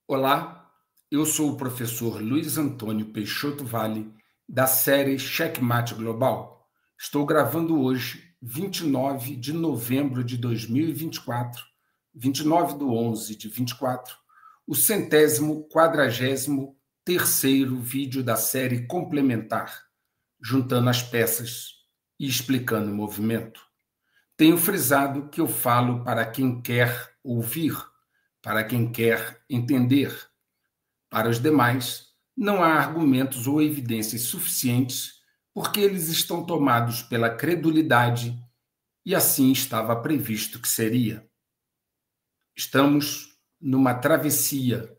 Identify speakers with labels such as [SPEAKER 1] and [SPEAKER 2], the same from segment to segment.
[SPEAKER 1] Olá, eu sou o professor Luiz Antônio Peixoto Vale, da série Checkmate Global. Estou gravando hoje, 29 de novembro de 2024, 29/11 de 24, o 143º vídeo da série complementar, juntando as peças e explicando o movimento. Tenho frisado que eu falo para quem quer ouvir, para quem quer entender. Para os demais, não há argumentos ou evidências suficientes porque eles estão tomados pela credulidade e assim estava previsto que seria. Estamos numa travessia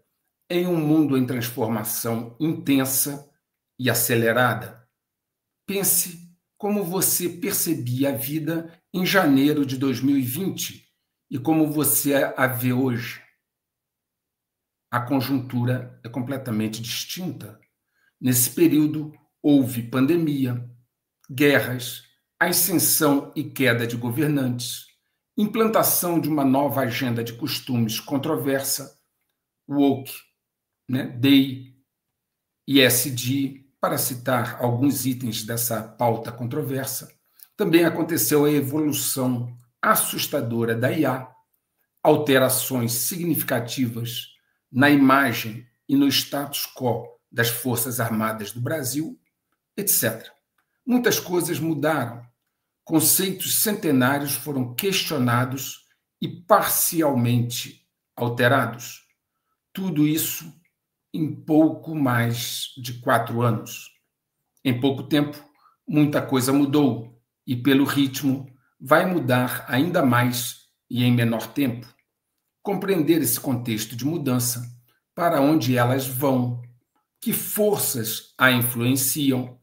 [SPEAKER 1] em um mundo em transformação intensa e acelerada. Pense como você percebia a vida em janeiro de 2020 e como você a vê hoje. A conjuntura é completamente distinta. Nesse período, houve pandemia, guerras, ascensão e queda de governantes, implantação de uma nova agenda de costumes controversa, woke, DEI, ESG, para citar alguns itens dessa pauta controversa. Também aconteceu a evolução assustadora da IA, alterações significativas na imagem e no status quo das Forças Armadas do Brasil, etc. Muitas coisas mudaram. Conceitos centenários foram questionados e parcialmente alterados. Tudo isso em pouco mais de 4 anos. Em pouco tempo, muita coisa mudou e, pelo ritmo, vai mudar ainda mais e em menor tempo. Compreender esse contexto de mudança, para onde elas vão, que forças a influenciam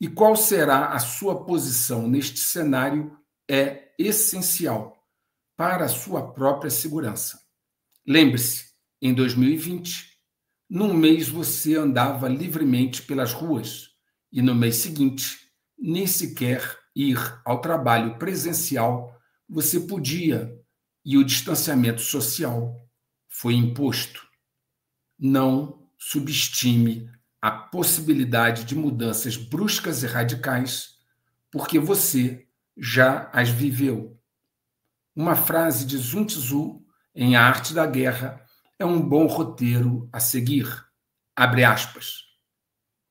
[SPEAKER 1] e qual será a sua posição neste cenário é essencial para a sua própria segurança. Lembre-se, em 2020, num mês você andava livremente pelas ruas e no mês seguinte, nem sequer ir ao trabalho presencial você podia e o distanciamento social foi imposto. Não subestime a possibilidade de mudanças bruscas e radicais, porque você já as viveu. Uma frase de Sun Tzu em A Arte da Guerra é um bom roteiro a seguir. Abre aspas.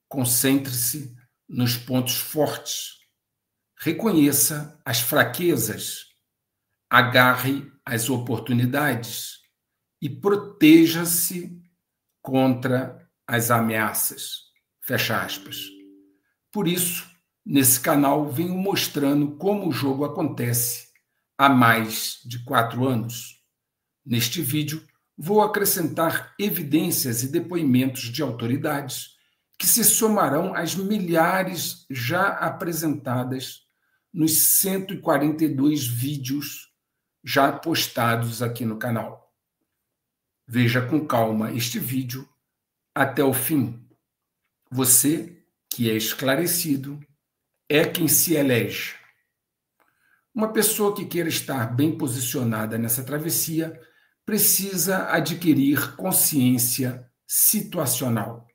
[SPEAKER 1] Concentre-se nos pontos fortes. Reconheça as fraquezas. Agarre as oportunidades e proteja-se contra as ameaças. Fecha aspas. Por isso, nesse canal venho mostrando como o jogo acontece há mais de 4 anos. Neste vídeo, vou acrescentar evidências e depoimentos de autoridades que se somarão às milhares já apresentadas nos 142 vídeos já postados aqui no canal. Veja com calma este vídeo até o fim. Você, que é esclarecido, é quem se elege. Uma pessoa que queira estar bem posicionada nessa travessia precisa adquirir consciência situacional.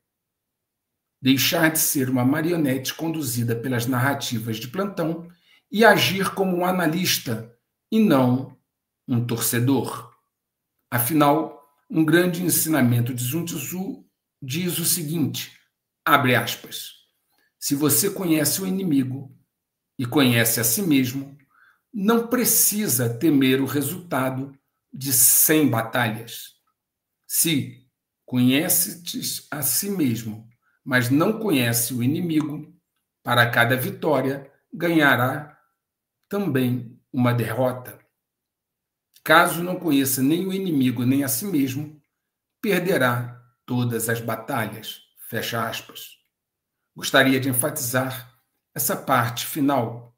[SPEAKER 1] Deixar de ser uma marionete conduzida pelas narrativas de plantão e agir como um analista e não um torcedor. Afinal, um grande ensinamento de Sun Tzu diz o seguinte, abre aspas, se você conhece o inimigo e conhece a si mesmo, não precisa temer o resultado de 100 batalhas. Se conheces a si mesmo, mas não conhece o inimigo, para cada vitória ganhará também uma derrota. Caso não conheça nem o inimigo nem a si mesmo, perderá todas as batalhas. Fecha aspas. Gostaria de enfatizar essa parte final.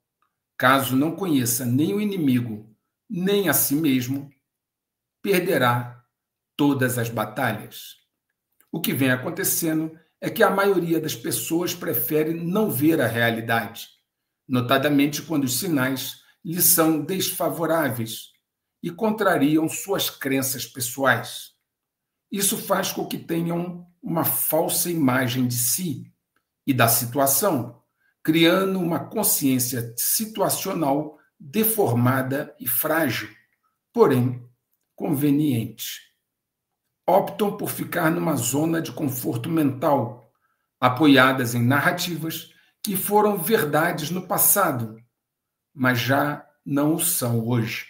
[SPEAKER 1] Caso não conheça nem o inimigo nem a si mesmo, perderá todas as batalhas. O que vem acontecendo é que a maioria das pessoas prefere não ver a realidade, notadamente quando os sinais lhe são desfavoráveis e contrariam suas crenças pessoais. Isso faz com que tenham uma falsa imagem de si e da situação, criando uma consciência situacional deformada e frágil, porém conveniente. Optam por ficar numa zona de conforto mental, apoiadas em narrativas que foram verdades no passado, mas já não o são hoje.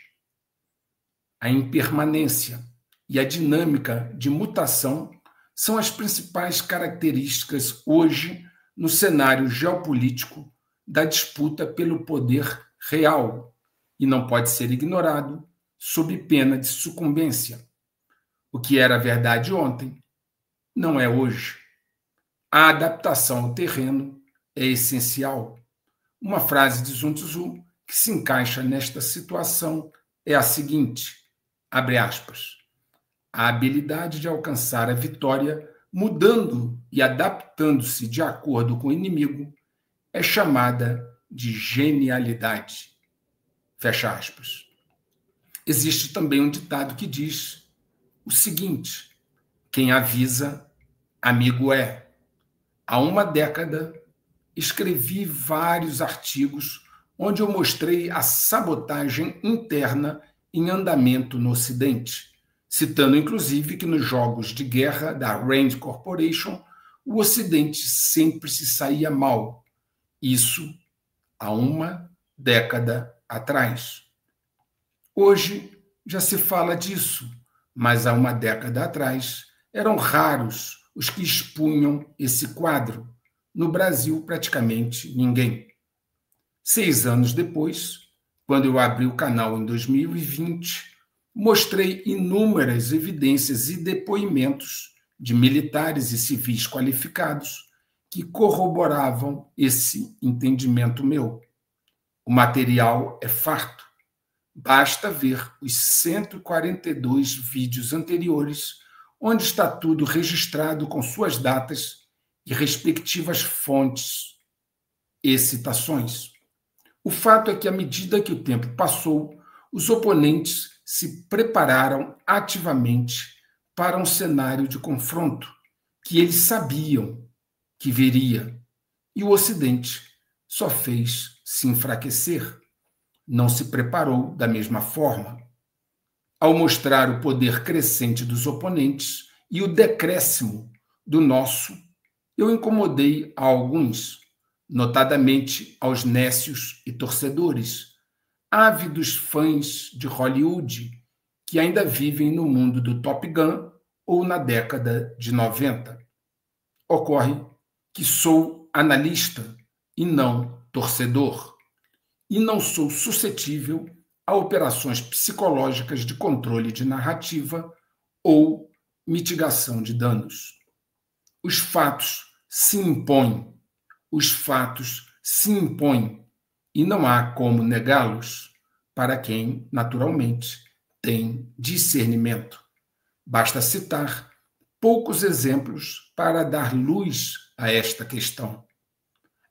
[SPEAKER 1] A impermanência e a dinâmica de mutação são as principais características hoje no cenário geopolítico da disputa pelo poder real e não pode ser ignorado sob pena de sucumbência. O que era verdade ontem não é hoje. A adaptação ao terreno é essencial. Uma frase de Sun Tzu que se encaixa nesta situação é a seguinte, abre aspas, a habilidade de alcançar a vitória mudando e adaptando-se de acordo com o inimigo é chamada de genialidade. Fecha aspas. Existe também um ditado que diz o seguinte, quem avisa, amigo é. Há uma década, escrevi vários artigos onde eu mostrei a sabotagem interna em andamento no Ocidente, citando inclusive que nos jogos de guerra da Rand Corporation, o Ocidente sempre se saía mal. Isso há uma década atrás. Hoje já se fala disso, mas há uma década atrás eram raros os que expunham esse quadro. No Brasil, praticamente ninguém. 6 anos depois, quando eu abri o canal em 2020, mostrei inúmeras evidências e depoimentos de militares e civis qualificados que corroboravam esse entendimento meu. O material é farto. Basta ver os 142 vídeos anteriores, onde está tudo registrado com suas datas e respectivas fontes e citações. O fato é que, à medida que o tempo passou, os oponentes se prepararam ativamente para um cenário de confronto que eles sabiam que viria, e o Ocidente só fez se enfraquecer. Não se preparou da mesma forma. Ao mostrar o poder crescente dos oponentes e o decréscimo do nosso, eu incomodei a alguns, notadamente aos nécios e torcedores, ávidos fãs de Hollywood, que ainda vivem no mundo do Top Gun ou na década de 90. Ocorre que sou analista e não torcedor, e não sou suscetível a operações psicológicas de controle de narrativa ou mitigação de danos. Os fatos se impõem. Os fatos se impõem e não há como negá-los para quem, naturalmente, tem discernimento. Basta citar poucos exemplos para dar luz a esta questão.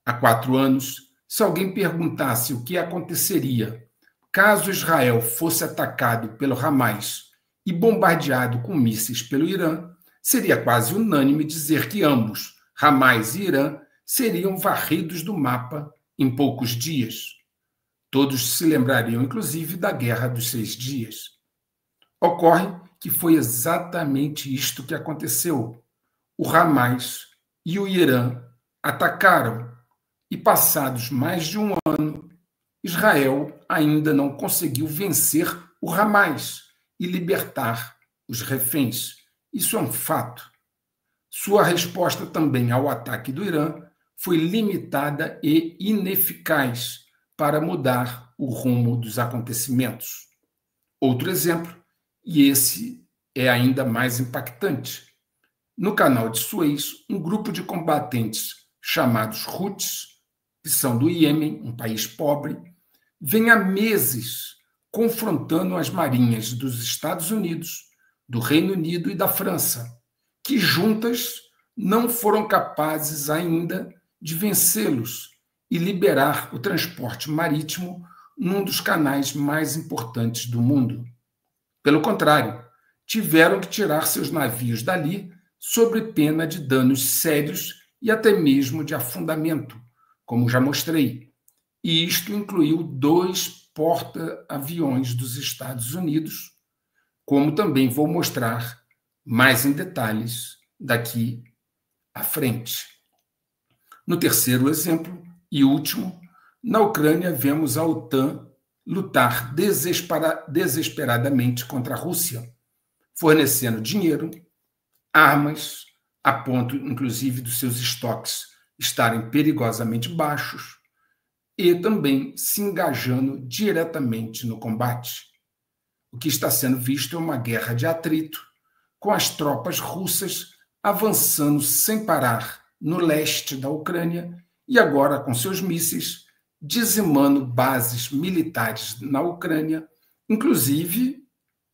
[SPEAKER 1] Há 4 anos, se alguém perguntasse o que aconteceria caso Israel fosse atacado pelo Hamas e bombardeado com mísseis pelo Irã, seria quase unânime dizer que ambos, Hamas e Irã, seriam varridos do mapa em poucos dias. Todos se lembrariam, inclusive, da Guerra dos 6 Dias. Ocorre que foi exatamente isto que aconteceu. O Hamas e o Irã atacaram e, passados mais de um ano, Israel ainda não conseguiu vencer o Hamas e libertar os reféns. Isso é um fato. Sua resposta também ao ataque do Irã foi limitada e ineficaz para mudar o rumo dos acontecimentos. Outro exemplo, e esse é ainda mais impactante. No canal de Suez, um grupo de combatentes chamados Houthis, que são do Iêmen, um país pobre, vem há meses confrontando as marinhas dos Estados Unidos, do Reino Unido e da França, que juntas não foram capazes ainda de vencê-los e liberar o transporte marítimo num dos canais mais importantes do mundo. Pelo contrário, tiveram que tirar seus navios dali sob pena de danos sérios e até mesmo de afundamento, como já mostrei. E isto incluiu 2 porta-aviões dos Estados Unidos, como também vou mostrar mais em detalhes daqui à frente. No terceiro exemplo e último, na Ucrânia vemos a OTAN lutar desesperadamente contra a Rússia, fornecendo dinheiro, armas, a ponto, inclusive, dos seus estoques estarem perigosamente baixos, e também se engajando diretamente no combate. O que está sendo visto é uma guerra de atrito, com as tropas russas avançando sem parar no leste da Ucrânia e agora com seus mísseis dizimando bases militares na Ucrânia, inclusive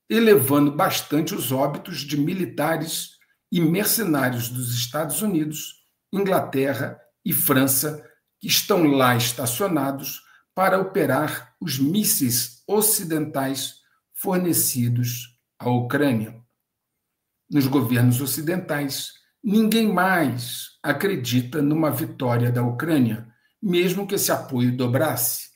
[SPEAKER 1] elevando bastante os óbitos de militares e mercenários dos Estados Unidos, Inglaterra e França, que estão lá estacionados para operar os mísseis ocidentais fornecidos à Ucrânia. Nos governos ocidentais, ninguém mais acredita numa vitória da Ucrânia, mesmo que esse apoio dobrasse.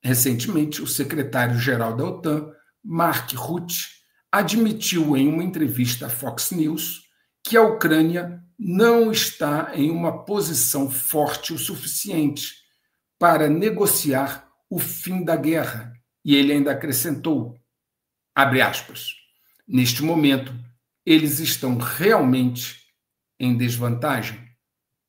[SPEAKER 1] Recentemente, o secretário-geral da OTAN, Mark Rutte, admitiu em uma entrevista à Fox News que a Ucrânia não está em uma posição forte o suficiente para negociar o fim da guerra. E ele ainda acrescentou, abre aspas, neste momento, eles estão realmente em desvantagem,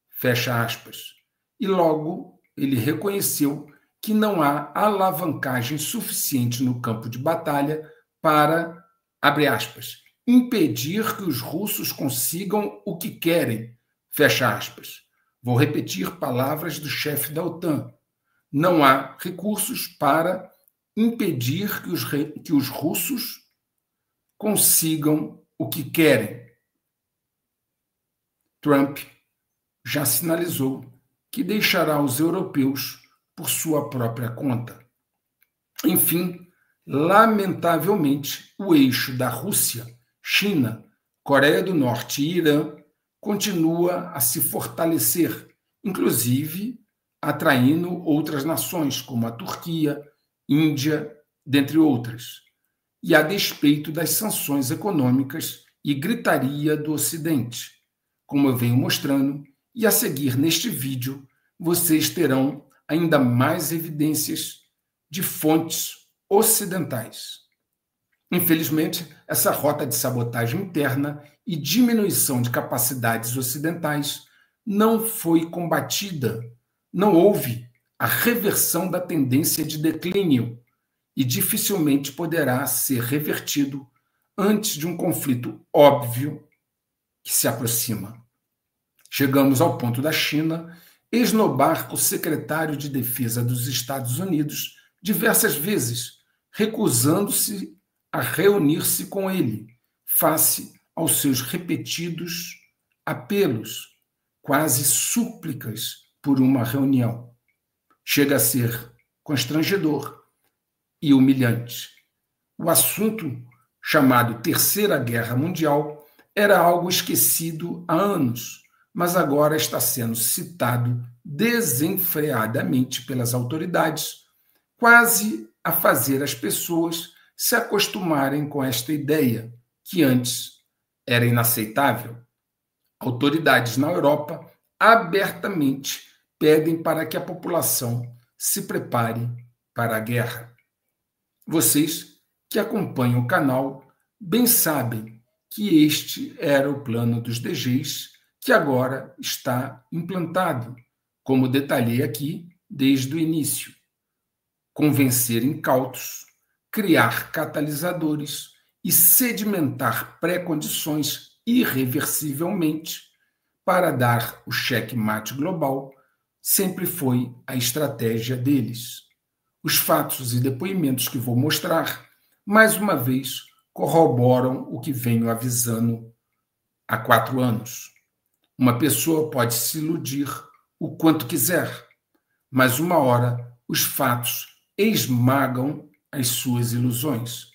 [SPEAKER 1] fecha aspas. E logo ele reconheceu que não há alavancagem suficiente no campo de batalha para, abre aspas, impedir que os russos consigam o que querem, fecha aspas. Vou repetir palavras do chefe da OTAN. Não há recursos para impedir que os russos consigam o que querem. Trump já sinalizou que deixará os europeus por sua própria conta. Enfim, lamentavelmente, o eixo da Rússia, China, Coreia do Norte e Irã continua a se fortalecer, inclusive atraindo outras nações, como a Turquia, Índia, dentre outras, e a despeito das sanções econômicas e gritaria do Ocidente, como eu venho mostrando, e a seguir neste vídeo vocês terão ainda mais evidências de fontes ocidentais. Infelizmente, essa rota de sabotagem interna e diminuição de capacidades ocidentais não foi combatida, não houve a reversão da tendência de declínio e dificilmente poderá ser revertido antes de um conflito óbvio que se aproxima. Chegamos ao ponto da China esnobar o secretário de Defesa dos Estados Unidos diversas vezes, recusando-se a reunir-se com ele, face aos seus repetidos apelos, quase súplicas por uma reunião. Chega a ser constrangedor e humilhante. O assunto, chamado Terceira Guerra Mundial, era algo esquecido há anos, mas agora está sendo citado desenfreadamente pelas autoridades, quase a fazer as pessoas se acostumarem com esta ideia, que antes era inaceitável. Autoridades na Europa abertamente pedem para que a população se prepare para a guerra. Vocês que acompanham o canal bem sabem que este era o plano dos DGs, que agora está implantado, como detalhei aqui desde o início. Convencer incautos, criar catalisadores e sedimentar pré-condições irreversivelmente para dar o checkmate global sempre foi a estratégia deles. Os fatos e depoimentos que vou mostrar, mais uma vez, corroboram o que venho avisando há 4 anos. Uma pessoa pode se iludir o quanto quiser, mas uma hora os fatos esmagam as suas ilusões.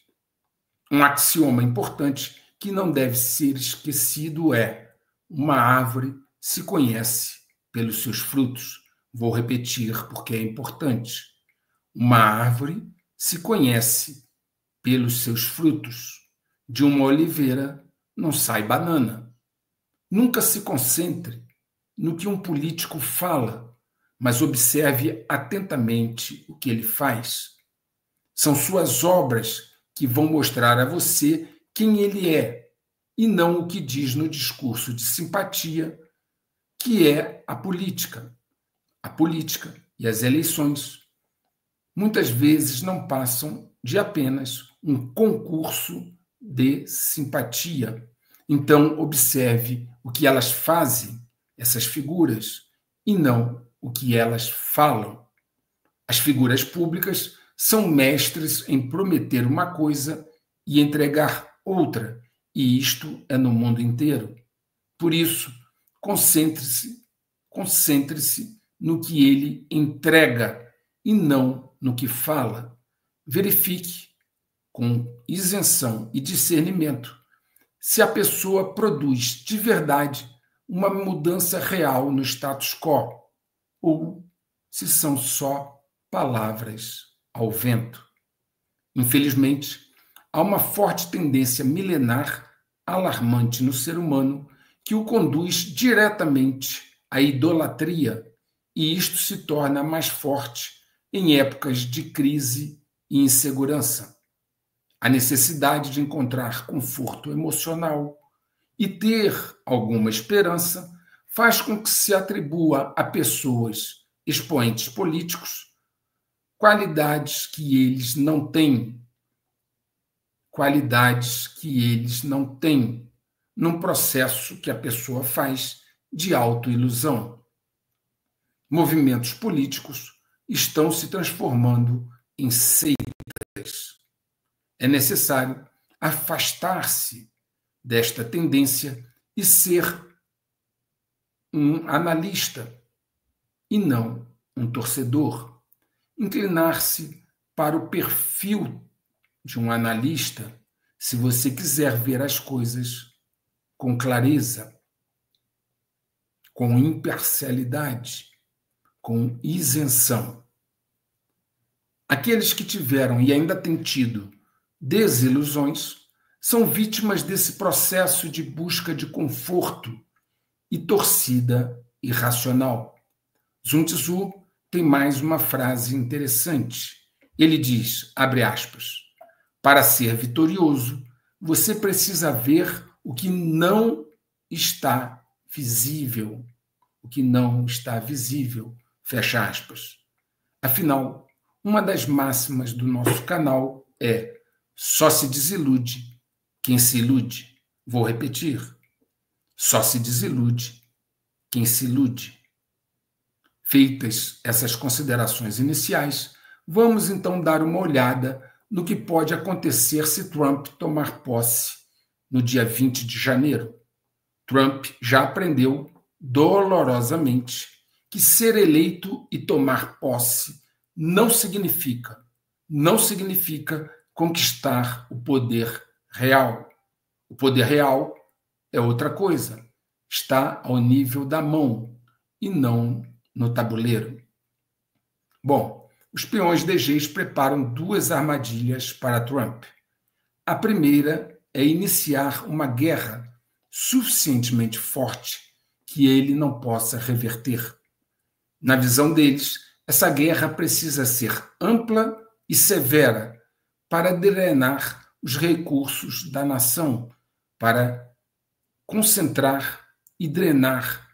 [SPEAKER 1] Um axioma importante que não deve ser esquecido é: uma árvore se conhece pelos seus frutos. Vou repetir porque é importante. Uma árvore se conhece pelos seus frutos. De uma oliveira não sai banana. Nunca se concentre no que um político fala, mas observe atentamente o que ele faz. São suas obras que vão mostrar a você quem ele é, e não o que diz no discurso de simpatia, que é a política. A política e as eleições muitas vezes não passam de apenas um concurso de simpatia. Então, observe o que elas fazem, essas figuras, e não o que elas falam. As figuras públicas são mestres em prometer uma coisa e entregar outra, e isto é no mundo inteiro. Por isso, concentre-se no que ele entrega e não no que fala. Verifique, com isenção e discernimento, se a pessoa produz de verdade uma mudança real no status quo ou se são só palavras ao vento. Infelizmente, há uma forte tendência milenar alarmante no ser humano que o conduz diretamente à idolatria, e isto se torna mais forte em épocas de crise e insegurança. A necessidade de encontrar conforto emocional e ter alguma esperança faz com que se atribua a pessoas, expoentes políticos, qualidades que eles não têm, num processo que a pessoa faz de autoilusão. Movimentos políticos estão se transformando em seitas. É necessário afastar-se desta tendência e ser um analista e não um torcedor. Inclinar-se para o perfil de um analista, se você quiser ver as coisas com clareza, com imparcialidade, com isenção. Aqueles que tiveram e ainda têm tido desilusões são vítimas desse processo de busca de conforto e torcida irracional. Sun Tzu tem mais uma frase interessante. Ele diz, abre aspas, para ser vitorioso, você precisa ver o que não está visível. O que não está visível, fecha aspas. Afinal, uma das máximas do nosso canal é: só se desilude quem se ilude. Vou repetir. Só se desilude quem se ilude. Feitas essas considerações iniciais, vamos então dar uma olhada no que pode acontecer se Trump tomar posse no dia 20 de janeiro. Trump já aprendeu dolorosamente que ser eleito e tomar posse não significa conquistar o poder real. O poder real é outra coisa. Está ao nível da mão e não no tabuleiro. Bom, os peões DGs preparam duas armadilhas para Trump. A primeira é iniciar uma guerra suficientemente forte que ele não possa reverter. Na visão deles, essa guerra precisa ser ampla e severa para drenar os recursos da nação, para concentrar e drenar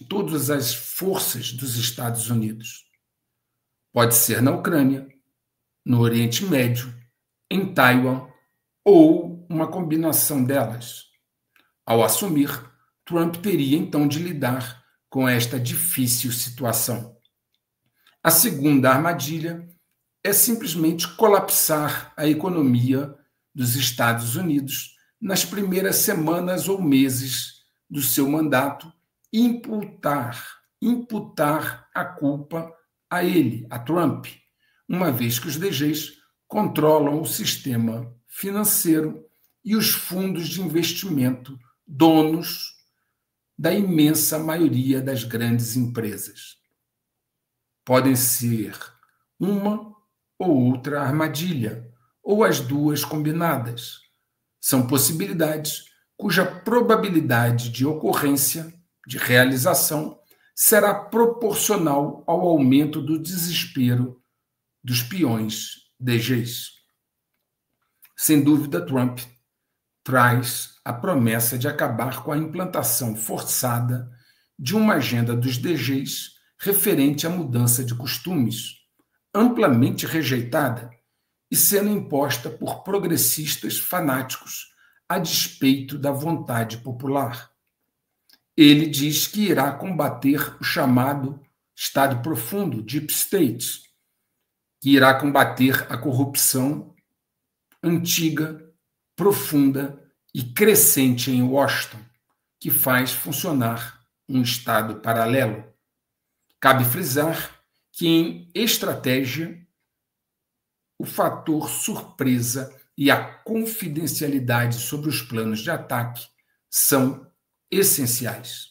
[SPEAKER 1] todas as forças dos Estados Unidos. Pode ser na Ucrânia, no Oriente Médio, em Taiwan ou uma combinação delas. Ao assumir, Trump teria então de lidar com esta difícil situação. A segunda armadilha é simplesmente colapsar a economia dos Estados Unidos nas primeiras semanas ou meses do seu mandato e imputar a culpa a ele, a Trump, uma vez que os DGs controlam o sistema financeiro e os fundos de investimento, donos da imensa maioria das grandes empresas. Podem ser uma ou outra armadilha, ou as duas combinadas. São possibilidades cuja probabilidade de ocorrência, de realização, será proporcional ao aumento do desespero dos peões DGs. Sem dúvida, Trump traz a promessa de acabar com a implantação forçada de uma agenda dos DGs referente à mudança de costumes, amplamente rejeitada e sendo imposta por progressistas fanáticos a despeito da vontade popular. Ele diz que irá combater o chamado Estado Profundo, Deep State, que irá combater a corrupção antiga, profunda e crescente em Washington, que faz funcionar um Estado paralelo. Cabe frisar que, em estratégia, o fator surpresa e a confidencialidade sobre os planos de ataque são essenciais.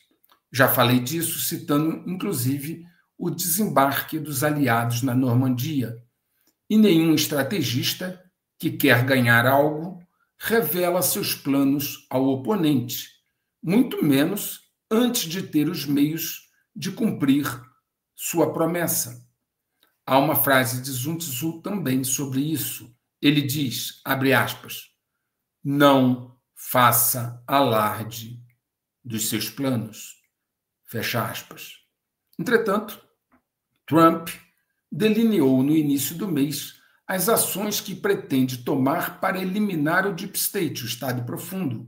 [SPEAKER 1] Já falei disso citando, inclusive, o desembarque dos aliados na Normandia. E nenhum estrategista que quer ganhar algo revela seus planos ao oponente, muito menos antes de ter os meios de cumprir sua promessa. Há uma frase de Sun Tzu também sobre isso. Ele diz, abre aspas, não faça alarde dos seus planos, fecha aspas. Entretanto, Trump delineou no início do mês as ações que pretende tomar para eliminar o Deep State, o Estado Profundo,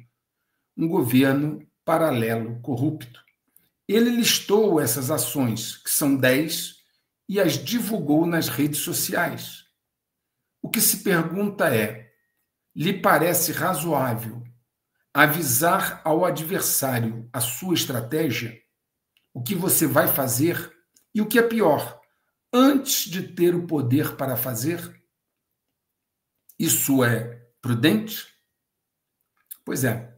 [SPEAKER 1] um governo paralelo corrupto. Ele listou essas ações, que são 10, e as divulgou nas redes sociais. O que se pergunta é, lhe parece razoável avisar ao adversário a sua estratégia, o que você vai fazer e o que é pior, antes de ter o poder para fazer? Isso é prudente? Pois é.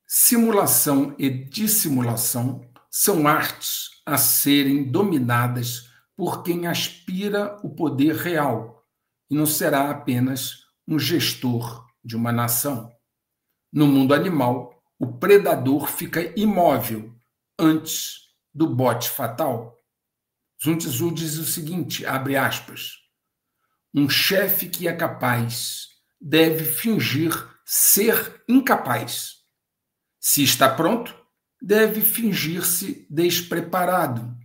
[SPEAKER 1] Simulação e dissimulação são artes a serem dominadas por quem aspira o poder real e não será apenas um gestor de uma nação. No mundo animal, o predador fica imóvel antes do bote fatal. Sun Tzu diz o seguinte, abre aspas, um chefe que é capaz deve fingir ser incapaz. Se está pronto, deve fingir-se despreparado.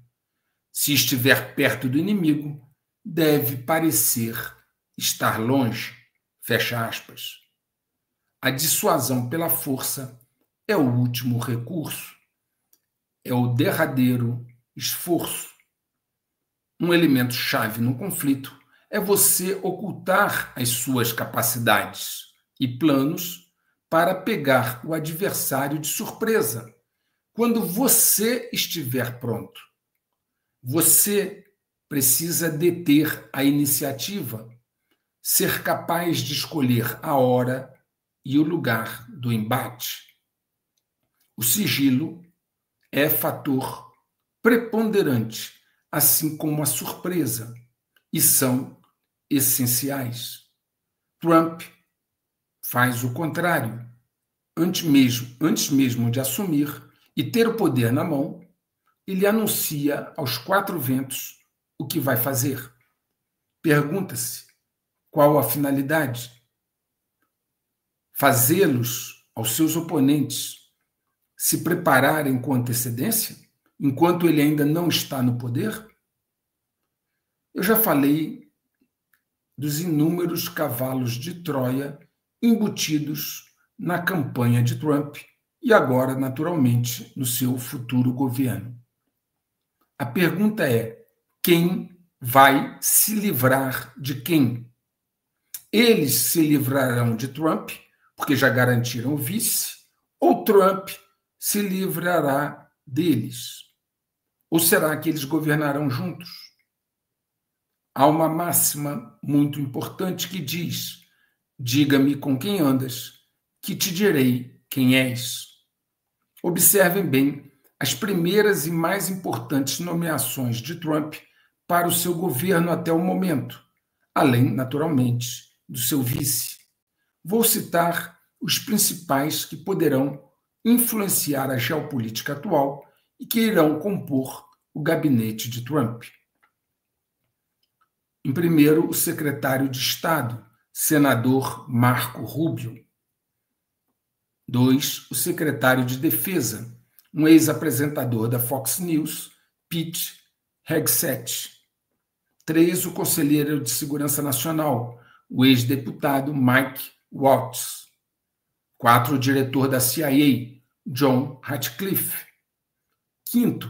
[SPEAKER 1] Se estiver perto do inimigo, deve parecer estar longe. Fecha aspas. A dissuasão pela força é o último recurso, é o derradeiro esforço. Um elemento-chave no conflito é você ocultar as suas capacidades e planos para pegar o adversário de surpresa, quando você estiver pronto. Você precisa deter a iniciativa, ser capaz de escolher a hora e o lugar do embate. O sigilo é fator preponderante, assim como a surpresa, e são essenciais. Trump faz o contrário. Antes mesmo de assumir e ter o poder na mão, ele anuncia aos quatro ventos o que vai fazer. Pergunta-se qual a finalidade? Fazê-los, aos seus oponentes, se prepararem com antecedência, enquanto ele ainda não está no poder? Eu já falei dos inúmeros cavalos de Troia embutidos na campanha de Trump e agora, naturalmente, no seu futuro governo. A pergunta é: quem vai se livrar de quem? Eles se livrarão de Trump, porque já garantiram o vice, ou Trump se livrará deles? Ou será que eles governarão juntos? Há uma máxima muito importante que diz: Diga-me com quem andas, que te direi quem és. Observem bem as primeiras e mais importantes nomeações de Trump para o seu governo até o momento, além, naturalmente, do seu vice. Vou citar os principais que poderão influenciar a geopolítica atual e que irão compor o gabinete de Trump. Em primeiro, o secretário de Estado, senador Marco Rubio. 2, o secretário de Defesa, um ex-apresentador da Fox News, Pete Hegseth. 3, o conselheiro de Segurança Nacional, o ex-deputado Mike Waltz. 4, o diretor da CIA, John Ratcliffe. 5,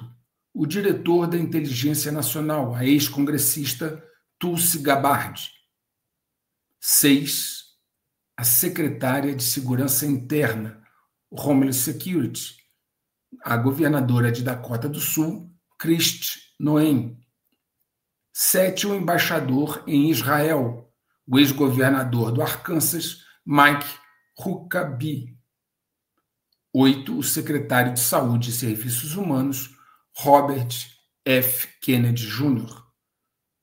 [SPEAKER 1] o diretor da Inteligência Nacional, a ex-congressista Tulsi Gabbard. 6, a secretária de Segurança Interna, Homeland Security, a governadora de Dakota do Sul, Kristi Noem. 7, o embaixador em Israel, o ex-governador do Arkansas, Mike Huckabee. 8, o secretário de Saúde e Serviços Humanos, Robert F. Kennedy Jr.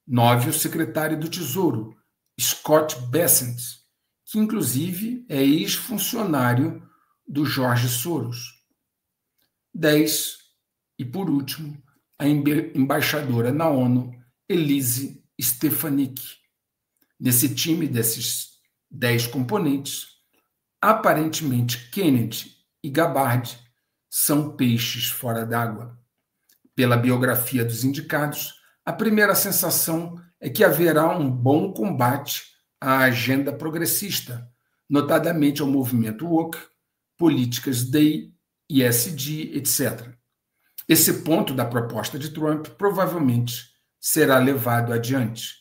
[SPEAKER 1] 9, o secretário do Tesouro, Scott Bessent, que inclusive é ex-funcionário do George Soros. 10, e por último, a embaixadora na ONU, Elise Stefanik. Nesse time desses 10 componentes, aparentemente Kennedy e Gabbard são peixes fora d'água. Pela biografia dos indicados, a primeira sensação é que haverá um bom combate à agenda progressista, notadamente ao movimento woke, políticas DEI, ESG, etc. Esse ponto da proposta de Trump provavelmente será levado adiante.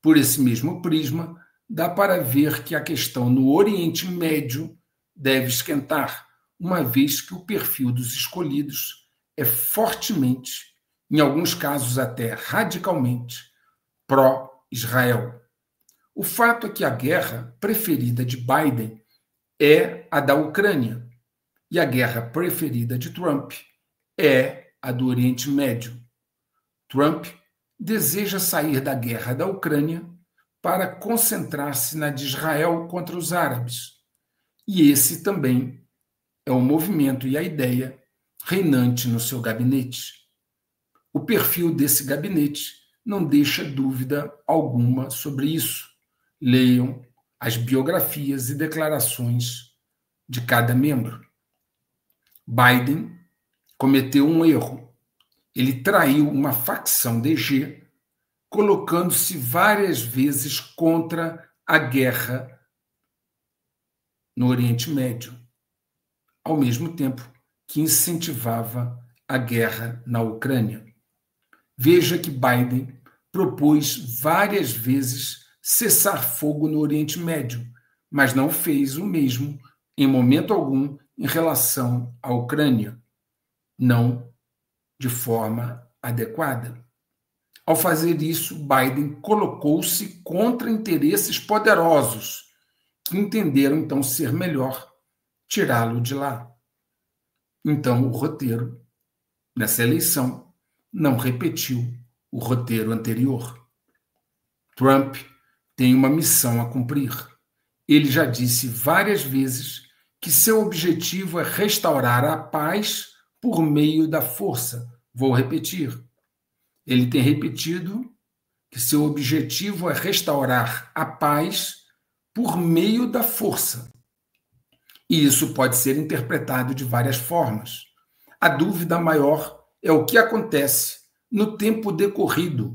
[SPEAKER 1] Por esse mesmo prisma, dá para ver que a questão no Oriente Médio deve esquentar, uma vez que o perfil dos escolhidos é fortemente, em alguns casos até radicalmente, pró-Israel. O fato é que a guerra preferida de Biden é a da Ucrânia e a guerra preferida de Trump é a do Oriente Médio. Trump deseja sair da guerra da Ucrânia para concentrar-se na de Israel contra os árabes. E esse também é o movimento e a ideia reinante no seu gabinete. O perfil desse gabinete não deixa dúvida alguma sobre isso. Leiam as biografias e declarações de cada membro. Biden cometeu um erro. Ele traiu uma facção DG, colocando-se várias vezes contra a guerra no Oriente Médio, ao mesmo tempo que incentivava a guerra na Ucrânia. Veja que Biden propôs várias vezes cessar fogo no Oriente Médio, mas não fez o mesmo em momento algum em relação à Ucrânia, não de forma adequada. Ao fazer isso, Biden colocou-se contra interesses poderosos que entenderam então ser melhor tirá-lo de lá. Então, o roteiro, nessa eleição, não repetiu o roteiro anterior. Trump tem uma missão a cumprir. Ele já disse várias vezes que seu objetivo é restaurar a paz por meio da força. Vou repetir. Ele tem repetido que seu objetivo é restaurar a paz por meio da força. E isso pode ser interpretado de várias formas. A dúvida maior é o que acontece no tempo decorrido,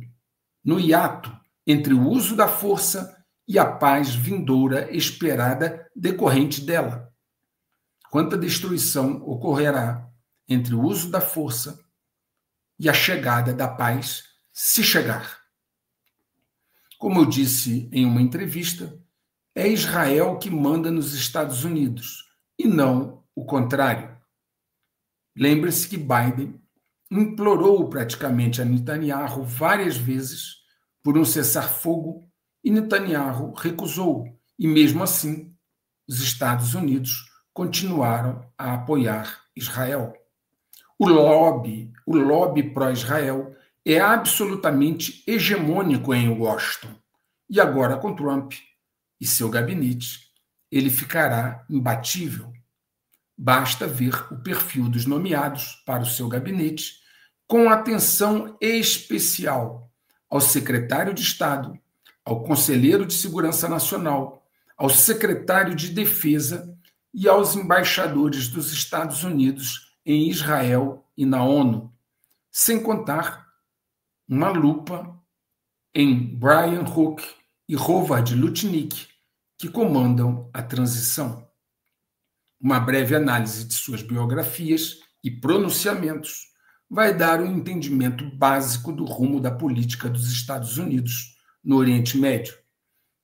[SPEAKER 1] no hiato entre o uso da força e a paz vindoura esperada decorrente dela. Quanta destruição ocorrerá entre o uso da força e a chegada da paz, se chegar. Como eu disse em uma entrevista, é Israel que manda nos Estados Unidos e não o contrário. Lembre-se que Biden implorou praticamente a Netanyahu várias vezes por um cessar-fogo e Netanyahu recusou E mesmo assim, os Estados Unidos continuaram a apoiar Israel. O lobby pró-Israel é absolutamente hegemônico em Washington. E agora, com Trump e seu gabinete, ele ficará imbatível. Basta ver o perfil dos nomeados para o seu gabinete, com atenção especial ao secretário de Estado, ao conselheiro de Segurança Nacional, ao secretário de Defesa e aos embaixadores dos Estados Unidos em Israel e na ONU, sem contar uma lupa em Brian Hook e Howard Lutnick, que comandam a transição. Uma breve análise de suas biografias e pronunciamentos vai dar um entendimento básico do rumo da política dos Estados Unidos no Oriente Médio.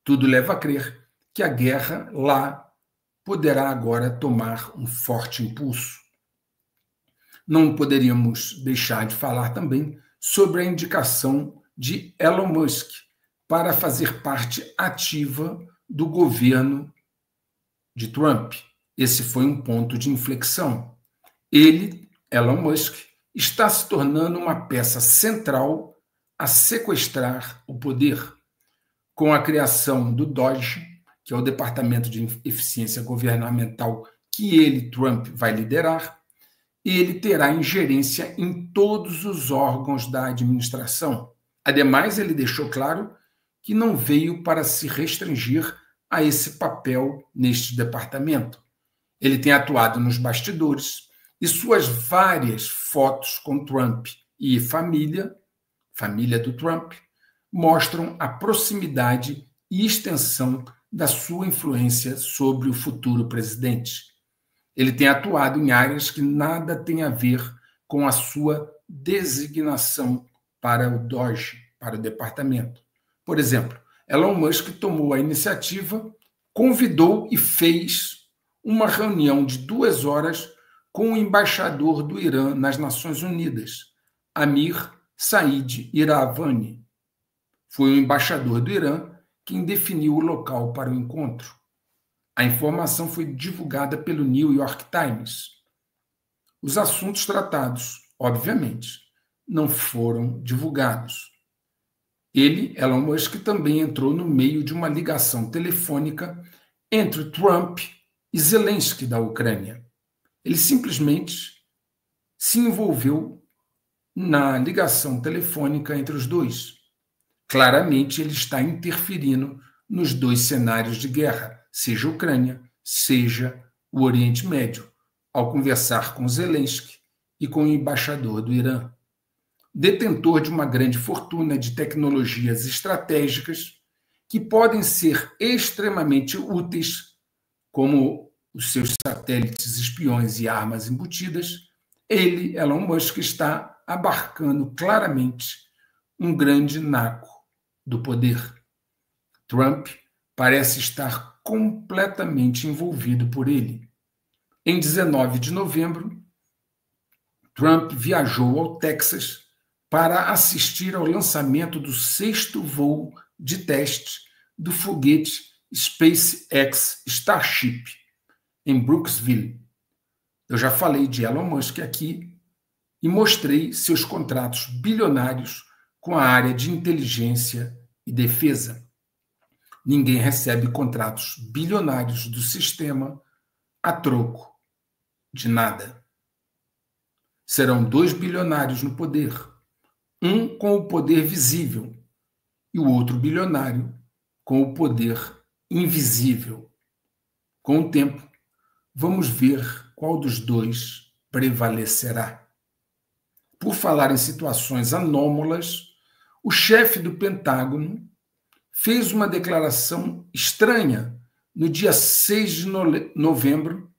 [SPEAKER 1] Tudo leva a crer que a guerra lá poderá agora tomar um forte impulso. Não poderíamos deixar de falar também sobre a indicação de Elon Musk para fazer parte ativa do governo de Trump. Esse foi um ponto de inflexão. Ele, Elon Musk, está se tornando uma peça central a sequestrar o poder. Com a criação do DOGE, que é o Departamento de Eficiência Governamental que ele, Trump, vai liderar, ele terá ingerência em todos os órgãos da administração. Ademais, ele deixou claro que não veio para se restringir a esse papel neste departamento. Ele tem atuado nos bastidores e suas várias fotos com Trump e família do Trump, mostram a proximidade e extensão da sua influência sobre o futuro presidente. Ele tem atuado em áreas que nada têm a ver com a sua designação para o DOGE, para o departamento. Por exemplo, Elon Musk tomou a iniciativa, convidou e fez uma reunião de 2 horas com o embaixador do Irã nas Nações Unidas, Amir Said Iravani. Foi o embaixador do Irã quem definiu o local para o encontro. A informação foi divulgada pelo New York Times. Os assuntos tratados, obviamente, não foram divulgados. Ele, Elon Musk, também entrou no meio de uma ligação telefônica entre Trump e Zelensky da Ucrânia. Ele simplesmente se envolveu na ligação telefônica entre os dois. Claramente, ele está interferindo nos dois cenários de guerra, seja a Ucrânia, seja o Oriente Médio, ao conversar com Zelensky e com o embaixador do Irã. Detentor de uma grande fortuna de tecnologias estratégicas que podem ser extremamente úteis, como os seus satélites espiões e armas embutidas, ele, Elon Musk, está abarcando claramente um grande naco do poder. Trump parece estar completamente envolvido por ele. Em 19 de novembro, Trump viajou ao Texas para assistir ao lançamento do 6º voo de teste do foguete SpaceX Starship, em Brooksville. Eu já falei de Elon Musk aqui e mostrei seus contratos bilionários com a área de inteligência e defesa. Ninguém recebe contratos bilionários do sistema a troco de nada. Serão 2 bilionários no poder, um com o poder visível e o outro bilionário com o poder invisível. Com o tempo, vamos ver qual dos dois prevalecerá. Por falar em situações anômalas, o chefe do Pentágono fez uma declaração estranha no dia 6 de novembro,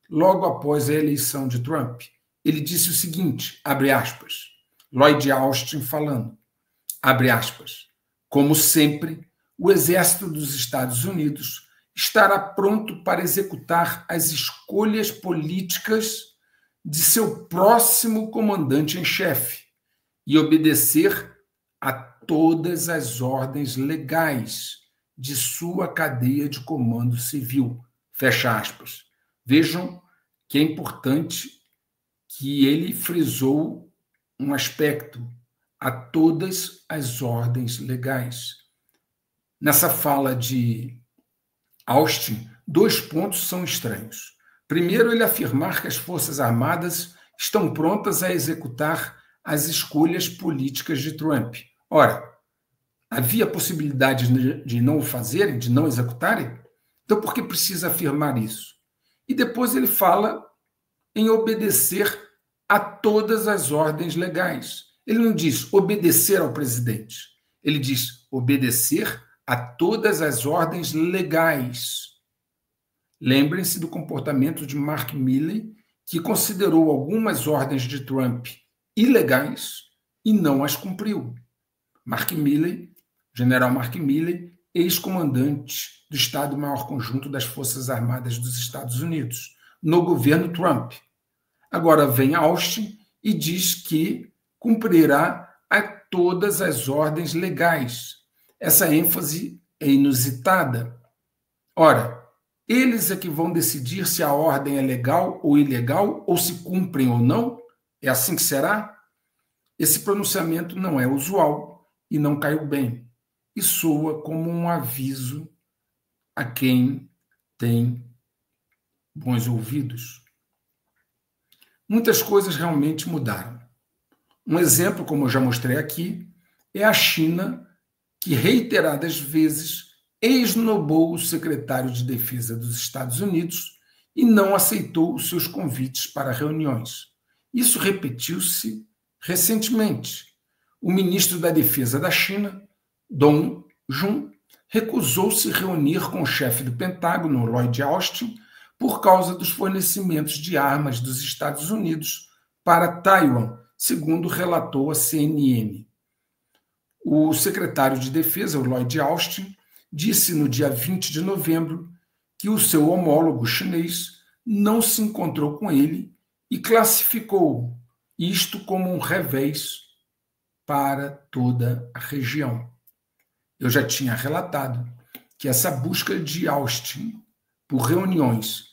[SPEAKER 1] logo após a eleição de Trump. Ele disse o seguinte, abre aspas, Lloyd Austin falando, abre aspas, como sempre, o exército dos Estados Unidos estará pronto para executar as escolhas políticas de seu próximo comandante em chefe e obedecer a todas as ordens legais de sua cadeia de comando civil. Fecha aspas. Vejam que é importante que ele frisou um aspecto: a todas as ordens legais. Nessa fala de Austin, 2 pontos são estranhos. Primeiro, ele afirmar que as Forças Armadas estão prontas a executar as escolhas políticas de Trump. Ora, havia possibilidade de não o fazerem, de não executarem? Então, por que precisa afirmar isso? E depois ele fala em obedecer a todas as ordens legais. Ele não diz obedecer ao presidente. Ele diz obedecer a todas as ordens legais. Lembrem-se do comportamento de Mark Milley, que considerou algumas ordens de Trump ilegais e não as cumpriu. Mark Milley, general Mark Milley, ex-comandante do Estado-Maior Conjunto das Forças Armadas dos Estados Unidos, no governo Trump. Agora vem Austin e diz que cumprirá a todas as ordens legais. Essa ênfase é inusitada. Ora, eles é que vão decidir se a ordem é legal ou ilegal, ou se cumprem ou não? É assim que será? Esse pronunciamento não é usual e não caiu bem, e soa como um aviso a quem tem bons ouvidos. Muitas coisas realmente mudaram. Um exemplo, como eu já mostrei aqui, é a China, que reiteradas vezes esnobou o secretário de Defesa dos Estados Unidos e não aceitou os seus convites para reuniões. Isso repetiu-se recentemente. O ministro da Defesa da China, Dong Jun, recusou-se reunir com o chefe do Pentágono, Lloyd Austin, por causa dos fornecimentos de armas dos Estados Unidos para Taiwan, segundo relatou a CNN. O secretário de Defesa, o Lloyd Austin, disse no dia 20 de novembro que o seu homólogo chinês não se encontrou com ele e classificou isto como um revés para toda a região. Eu já tinha relatado que essa busca de Austin por reuniões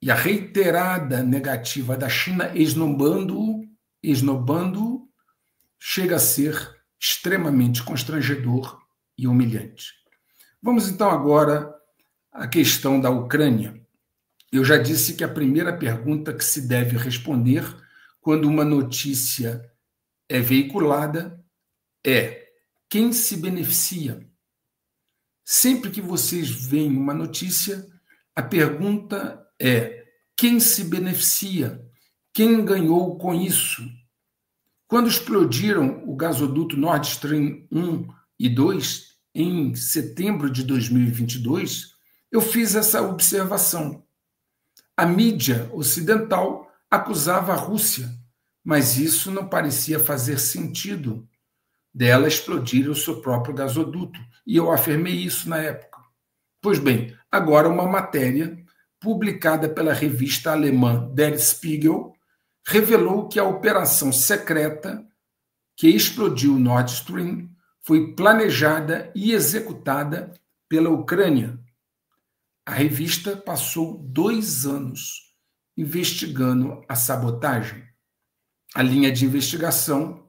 [SPEAKER 1] e a reiterada negativa da China esnobando-o chega a ser extremamente constrangedor e humilhante. Vamos então agora à questão da Ucrânia. Eu já disse que a primeira pergunta que se deve responder quando uma notícia é veiculada é: quem se beneficia? Sempre que vocês veem uma notícia, a pergunta é: quem se beneficia? Quem ganhou com isso? Quando explodiram o gasoduto Nord Stream 1 e 2, em setembro de 2022, eu fiz essa observação. A mídia ocidental acusava a Rússia, mas isso não parecia fazer sentido dela explodir o seu próprio gasoduto, e eu afirmei isso na época. Pois bem, agora uma matéria publicada pela revista alemã Der Spiegel revelou que a operação secreta que explodiu o Nord Stream foi planejada e executada pela Ucrânia. A revista passou 2 anos investigando a sabotagem. A linha de investigação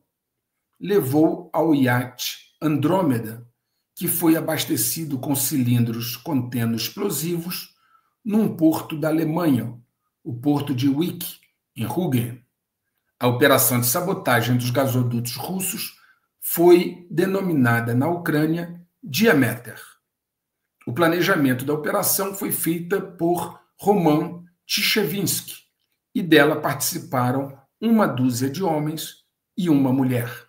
[SPEAKER 1] levou ao iate Andrômeda, que foi abastecido com cilindros contendo explosivos num porto da Alemanha, o porto de Wyk, em Rügen. A operação de sabotagem dos gasodutos russos foi denominada na Ucrânia Diameter. O planejamento da operação foi feita por Roman Tchevinsky e dela participaram 1 dúzia de homens e uma mulher.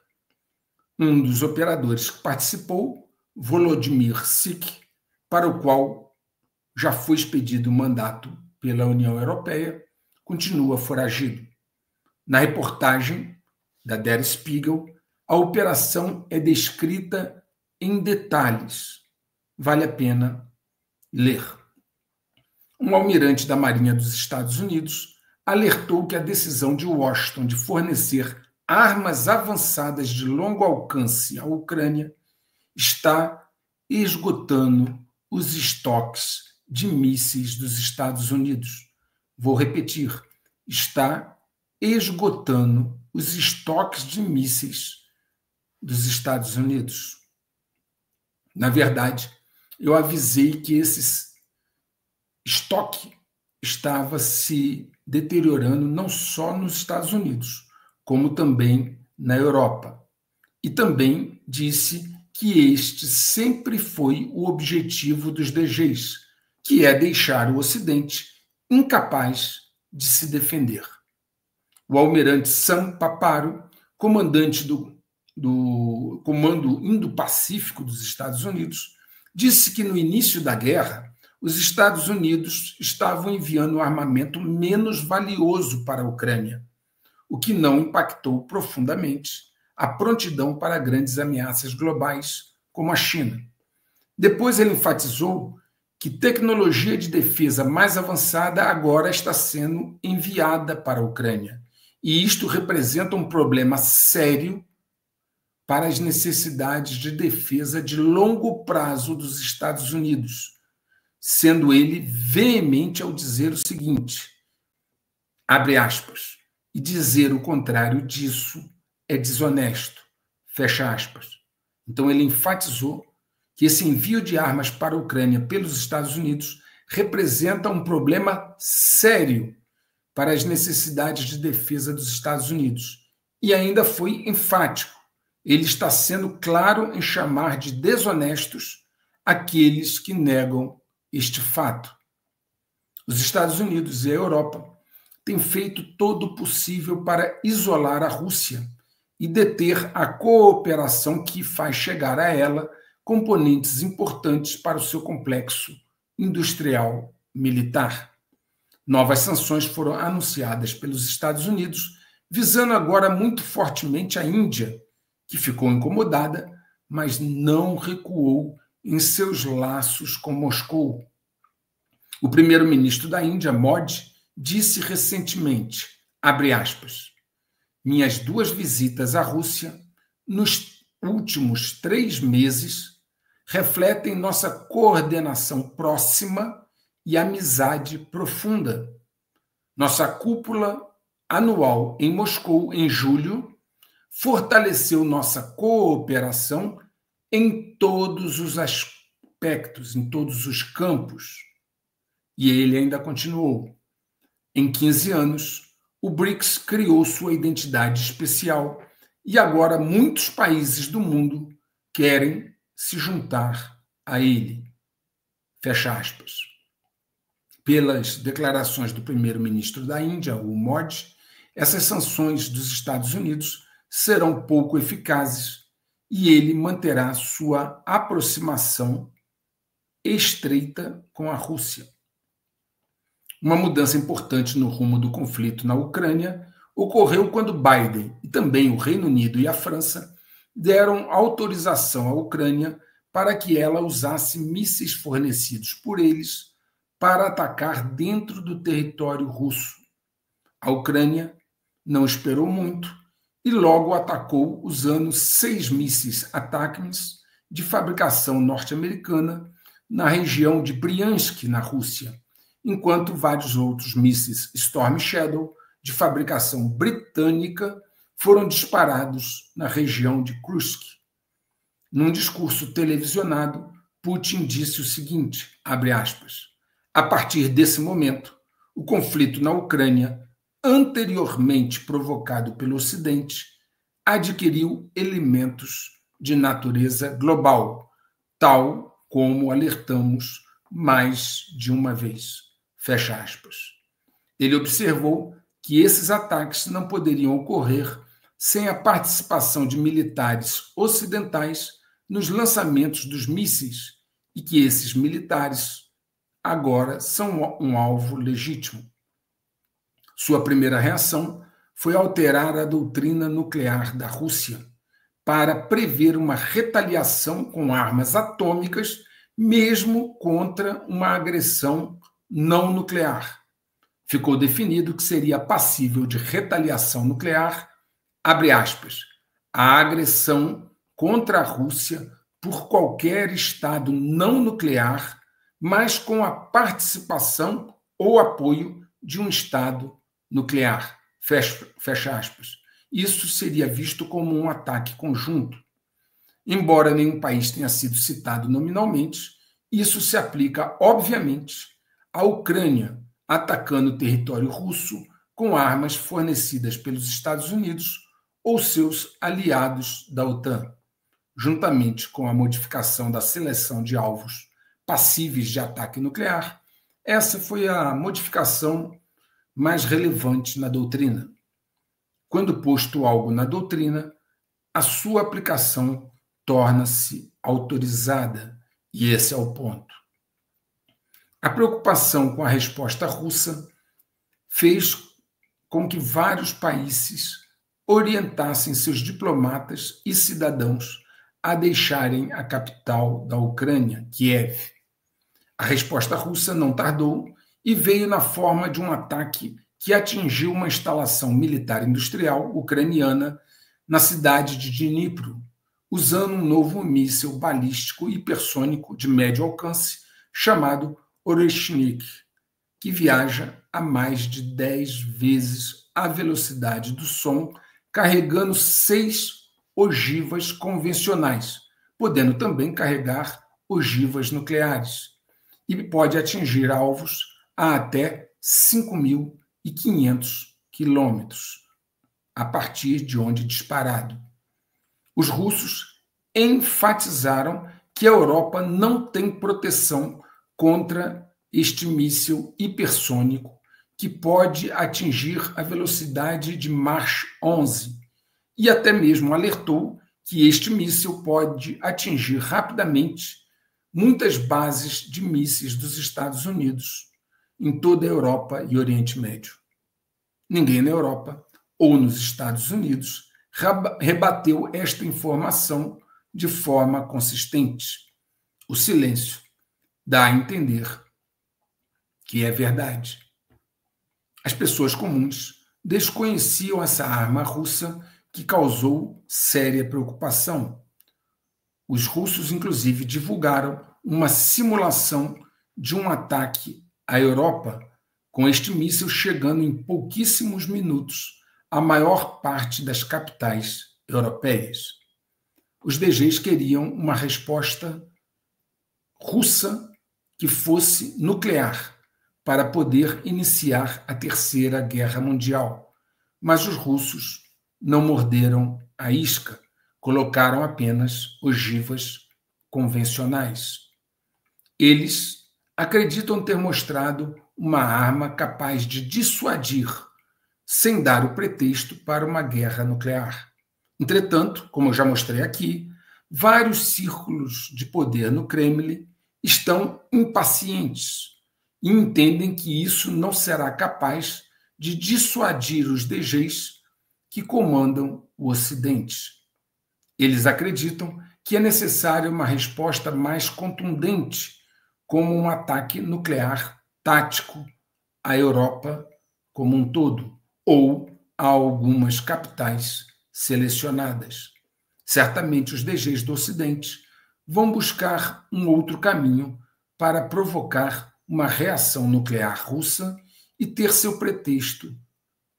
[SPEAKER 1] Um dos operadores que participou, Volodymyr Sik, para o qual já foi expedido o mandato pela União Europeia, continua foragido. Na reportagem da Der Spiegel, a operação é descrita em detalhes. Vale a pena ler. Um almirante da Marinha dos Estados Unidos alertou que a decisão de Washington de fornecer armas avançadas de longo alcance à Ucrânia está esgotando os estoques de mísseis dos Estados Unidos. Vou repetir, está esgotando os estoques de mísseis dos Estados Unidos. Na verdade, eu avisei que esse estoque estava se deteriorando não só nos Estados Unidos, como também na Europa. E também disse que este sempre foi o objetivo dos DGs, que é deixar o Ocidente incapaz de se defender. O almirante Sam Paparo, comandante do Comando Indo-Pacífico dos Estados Unidos, disse que no início da guerra, os Estados Unidos estavam enviando armamento menos valioso para a Ucrânia, o que não impactou profundamente a prontidão para grandes ameaças globais, como a China. Depois ele enfatizou que tecnologia de defesa mais avançada agora está sendo enviada para a Ucrânia, e isto representa um problema sério para as necessidades de defesa de longo prazo dos Estados Unidos, sendo ele veemente ao dizer o seguinte, abre aspas, e dizer o contrário disso é desonesto, fecha aspas. Então ele enfatizou que esse envio de armas para a Ucrânia pelos Estados Unidos representa um problema sério para as necessidades de defesa dos Estados Unidos. E ainda foi enfático. Ele está sendo claro em chamar de desonestos aqueles que negam este fato. Os Estados Unidos e a Europa têm feito todo o possível para isolar a Rússia e deter a cooperação que faz chegar a ela componentes importantes para o seu complexo industrial militar. Novas sanções foram anunciadas pelos Estados Unidos, visando agora muito fortemente a Índia, que ficou incomodada, mas não recuou em seus laços com Moscou. O primeiro-ministro da Índia, Modi, disse recentemente, abre aspas, minhas 2 visitas à Rússia nos últimos 3 meses refletem nossa coordenação próxima e amizade profunda. Nossa cúpula anual em Moscou, em julho, fortaleceu nossa cooperação em todos os aspectos, em todos os campos. E ele ainda continuou. Em 15 anos, o BRICS criou sua identidade especial e agora muitos países do mundo querem se juntar a ele. Fecha aspas. Pelas declarações do primeiro-ministro da Índia, o Modi, essas sanções dos Estados Unidos serão pouco eficazes e ele manterá sua aproximação estreita com a Rússia. Uma mudança importante no rumo do conflito na Ucrânia ocorreu quando Biden e também o Reino Unido e a França deram autorização à Ucrânia para que ela usasse mísseis fornecidos por eles para atacar dentro do território russo. A Ucrânia não esperou muito e logo atacou usando 6 mísseis ATACMS de fabricação norte-americana na região de Briansk, na Rússia, enquanto vários outros mísseis Storm Shadow de fabricação britânica foram disparados na região de Kursk. Num discurso televisionado, Putin disse o seguinte, abre aspas, a partir desse momento, o conflito na Ucrânia, anteriormente provocado pelo Ocidente, adquiriu elementos de natureza global, tal como alertamos mais de uma vez. Fecha aspas. Ele observou que esses ataques não poderiam ocorrer sem a participação de militares ocidentais nos lançamentos dos mísseis e que esses militares agora são um alvo legítimo. Sua primeira reação foi alterar a doutrina nuclear da Rússia para prever uma retaliação com armas atômicas, mesmo contra uma agressão não nuclear. Ficou definido que seria passível de retaliação nuclear, abre aspas, a agressão contra a Rússia por qualquer Estado não nuclear, mas com a participação ou apoio de um Estado nuclear. Fecha aspas. Isso seria visto como um ataque conjunto. Embora nenhum país tenha sido citado nominalmente, isso se aplica, obviamente, à Ucrânia, atacando o território russo com armas fornecidas pelos Estados Unidos ou seus aliados da OTAN, juntamente com a modificação da seleção de alvos passíveis de ataque nuclear. Essa foi a modificação mais relevante na doutrina. Quando posto algo na doutrina, a sua aplicação torna-se autorizada, e esse é o ponto. A preocupação com a resposta russa fez com que vários países orientassem seus diplomatas e cidadãos a deixarem a capital da Ucrânia, Kiev. A resposta russa não tardou e veio na forma de um ataque que atingiu uma instalação militar industrial ucraniana na cidade de Dnipro, usando um novo míssil balístico hipersônico de médio alcance chamado Oreshnik, que viaja a mais de 10 vezes a velocidade do som, carregando 6 ogivas convencionais, podendo também carregar ogivas nucleares, e pode atingir alvos a até 5.500 quilômetros, a partir de onde disparado. Os russos enfatizaram que a Europa não tem proteção contra este míssil hipersônico, que pode atingir a velocidade de Mach 11, e até mesmo alertou que este míssil pode atingir rapidamente muitas bases de mísseis dos Estados Unidos em toda a Europa e Oriente Médio. Ninguém na Europa ou nos Estados Unidos rebateu esta informação de forma consistente. O silêncio dá a entender que é verdade. As pessoas comuns desconheciam essa arma russa que causou séria preocupação. Os russos, inclusive, divulgaram uma simulação de um ataque à Europa, com este míssil chegando em pouquíssimos minutos à maior parte das capitais europeias. Os DGs queriam uma resposta russa que fosse nuclear, para poder iniciar a Terceira Guerra Mundial. Mas os russos não morderam a isca, colocaram apenas ogivas convencionais. Eles acreditam ter mostrado uma arma capaz de dissuadir, sem dar o pretexto para uma guerra nuclear. Entretanto, como eu já mostrei aqui, vários círculos de poder no Kremlin estão impacientes e entendem que isso não será capaz de dissuadir os DGs que comandam o Ocidente. Eles acreditam que é necessária uma resposta mais contundente, como um ataque nuclear tático à Europa como um todo, ou a algumas capitais selecionadas. Certamente os DGs do Ocidente vão buscar um outro caminho para provocar uma reação nuclear russa e ter seu pretexto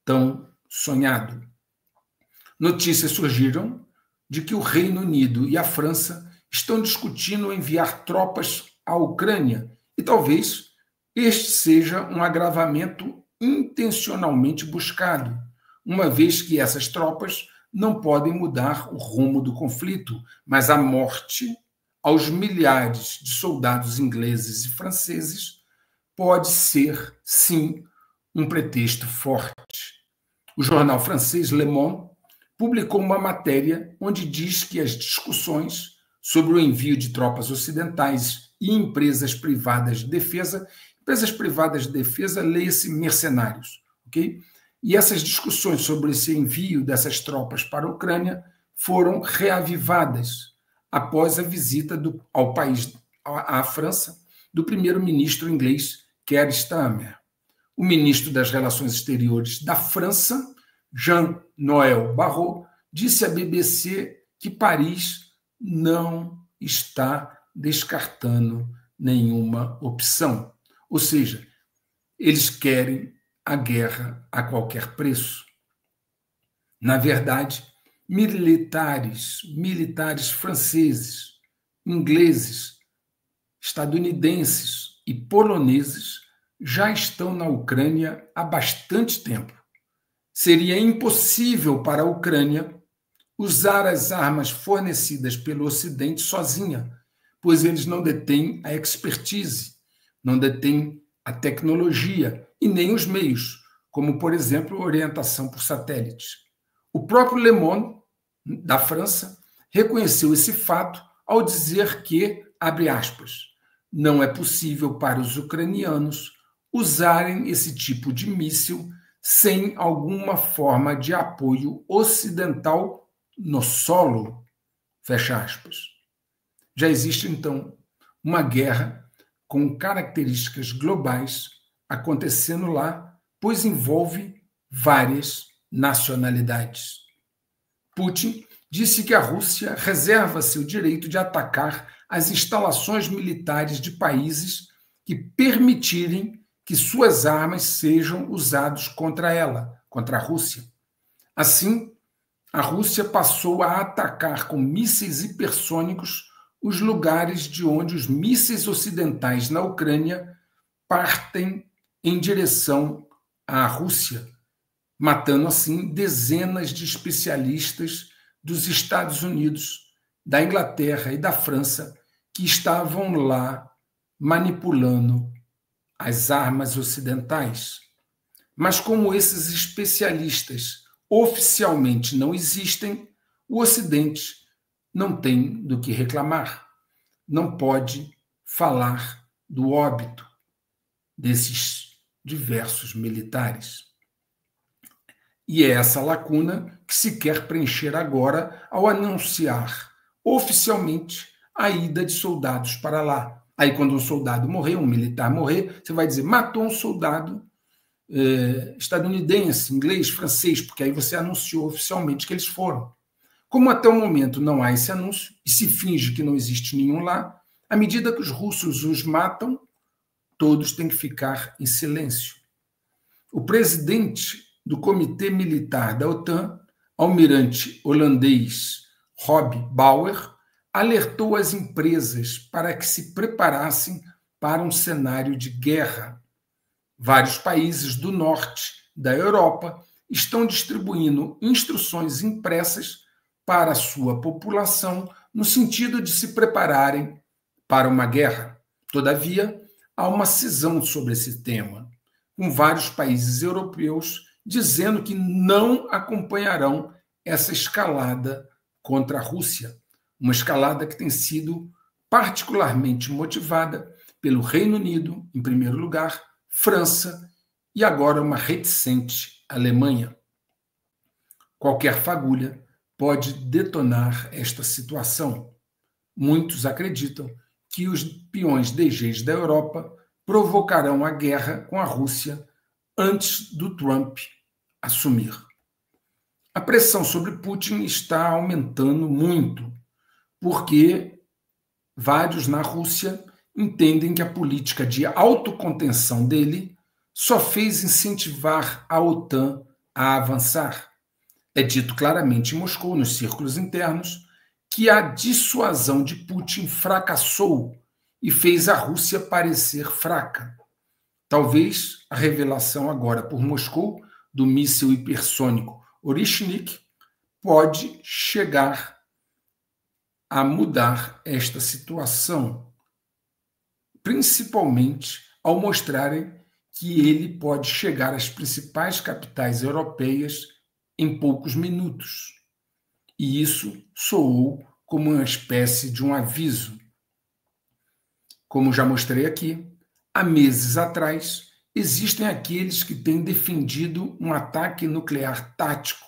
[SPEAKER 1] tão sonhado. Notícias surgiram de que o Reino Unido e a França estão discutindo enviar tropas à Ucrânia, e talvez este seja um agravamento intencionalmente buscado, uma vez que essas tropas não podem mudar o rumo do conflito, mas a morte aos milhares de soldados ingleses e franceses pode ser, sim, um pretexto forte. O jornal francês Le Monde publicou uma matéria onde diz que as discussões sobre o envio de tropas ocidentais e empresas privadas de defesa, leia-se mercenários, ok? E essas discussões sobre esse envio dessas tropas para a Ucrânia foram reavivadas após a visita ao país, à França, do primeiro-ministro inglês Keir Starmer. O ministro das Relações Exteriores da França, Jean-Noël Barrot, disse à BBC que Paris não está descartando nenhuma opção. Ou seja, eles querem a guerra a qualquer preço. Na verdade, militares franceses, ingleses, estadunidenses e poloneses já estão na Ucrânia há bastante tempo. Seria impossível para a Ucrânia usar as armas fornecidas pelo Ocidente sozinha, pois eles não detêm a expertise, não detêm a tecnologia e nem os meios, como, por exemplo, orientação por satélites. O próprio Le Monde, da França, reconheceu esse fato ao dizer que, abre aspas, não é possível para os ucranianos usarem esse tipo de míssil sem alguma forma de apoio ocidental no solo, fecha aspas. Já existe, então, uma guerra com características globais acontecendo lá, pois envolve várias nacionalidades. Putin disse que a Rússia reserva seu direito de atacar as instalações militares de países que permitirem que suas armas sejam usadas contra ela, contra a Rússia. Assim, a Rússia passou a atacar com mísseis hipersônicos os lugares de onde os mísseis ocidentais na Ucrânia partem em direção à Rússia, matando assim dezenas de especialistas dos Estados Unidos, da Inglaterra e da França que estavam lá manipulando as armas ocidentais. Mas como esses especialistas oficialmente não existem, o Ocidente não tem do que reclamar, não pode falar do óbito desses diversos militares. E é essa lacuna que se quer preencher agora ao anunciar oficialmente a ida de soldados para lá. Aí, quando um soldado morrer, um militar morrer, você vai dizer, matou um soldado estadunidense, inglês, francês, porque aí você anunciou oficialmente que eles foram. Como até o momento não há esse anúncio, e se finge que não existe nenhum lá, à medida que os russos os matam, todos têm que ficar em silêncio. O presidente do Comitê Militar da OTAN, almirante holandês Rob Bauer, alertou as empresas para que se preparassem para um cenário de guerra. Vários países do norte da Europa estão distribuindo instruções impressas para a sua população no sentido de se prepararem para uma guerra. Todavia, há uma cisão sobre esse tema, com vários países europeus dizendo que não acompanharão essa escalada contra a Rússia, uma escalada que tem sido particularmente motivada pelo Reino Unido, em primeiro lugar, França e agora uma reticente Alemanha. Qualquer fagulha pode detonar esta situação. Muitos acreditam que os peões DGs da Europa provocarão a guerra com a Rússia antes do Trump assumir. A pressão sobre Putin está aumentando muito, porque vários na Rússia entendem que a política de autocontenção dele só fez incentivar a OTAN a avançar. É dito claramente em Moscou, nos círculos internos, que a dissuasão de Putin fracassou e fez a Rússia parecer fraca. Talvez a revelação agora por Moscou do míssil hipersônico Orishnik pode chegar a mudar esta situação, principalmente ao mostrarem que ele pode chegar às principais capitais europeias em poucos minutos. E isso soou como uma espécie de um aviso. Como já mostrei aqui, há meses atrás, existem aqueles que têm defendido um ataque nuclear tático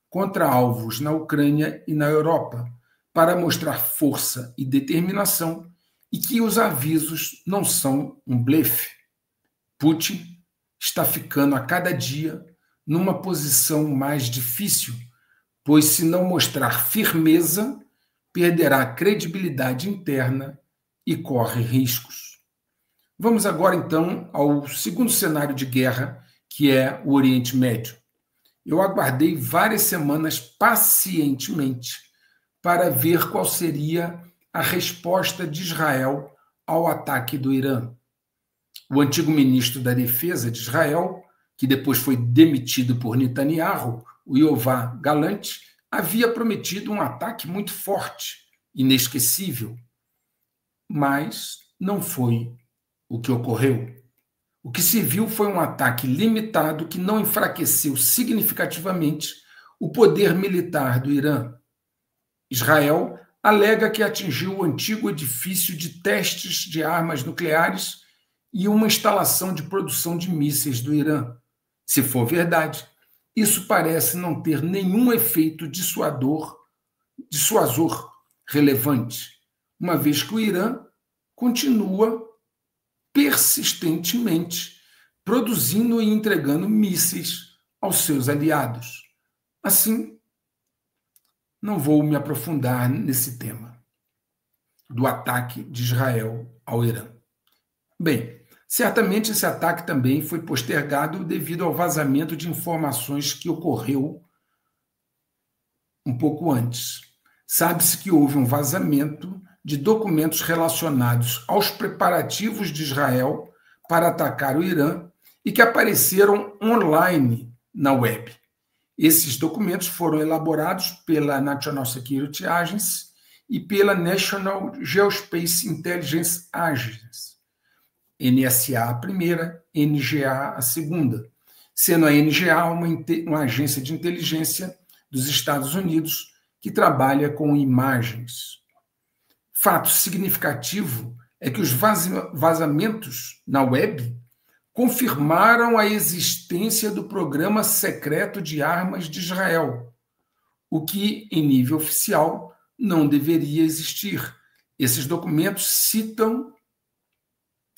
[SPEAKER 1] contra alvos na Ucrânia e na Europa, para mostrar força e determinação, e que os avisos não são um blefe. Putin está ficando a cada dia numa posição mais difícil, pois se não mostrar firmeza, perderá a credibilidade interna e corre riscos. Vamos agora, então, ao segundo cenário de guerra, que é o Oriente Médio. Eu aguardei várias semanas pacientemente para ver qual seria a resposta de Israel ao ataque do Irã. O antigo ministro da Defesa de Israel, que depois foi demitido por Netanyahu, o Yoav Gallant, havia prometido um ataque muito forte, inesquecível, mas não foi o que ocorreu. O que se viu foi um ataque limitado que não enfraqueceu significativamente o poder militar do Irã. Israel alega que atingiu o antigo edifício de testes de armas nucleares e uma instalação de produção de mísseis do Irã. Se for verdade, isso parece não ter nenhum efeito dissuasor relevante, uma vez que o Irã continua persistentemente produzindo e entregando mísseis aos seus aliados. Assim, não vou me aprofundar nesse tema do ataque de Israel ao Irã. Bem, certamente esse ataque também foi postergado devido ao vazamento de informações que ocorreu um pouco antes. Sabe-se que houve um vazamento de documentos relacionados aos preparativos de Israel para atacar o Irã e que apareceram online na web. Esses documentos foram elaborados pela National Security Agency e pela National Geospace Intelligence Agency, NSA a primeira, NGA a segunda, sendo a NGA uma agência de inteligência dos Estados Unidos que trabalha com imagens. Fato significativo é que os vazamentos na web confirmaram a existência do programa secreto de armas de Israel, o que, em nível oficial, não deveria existir. Esses documentos citam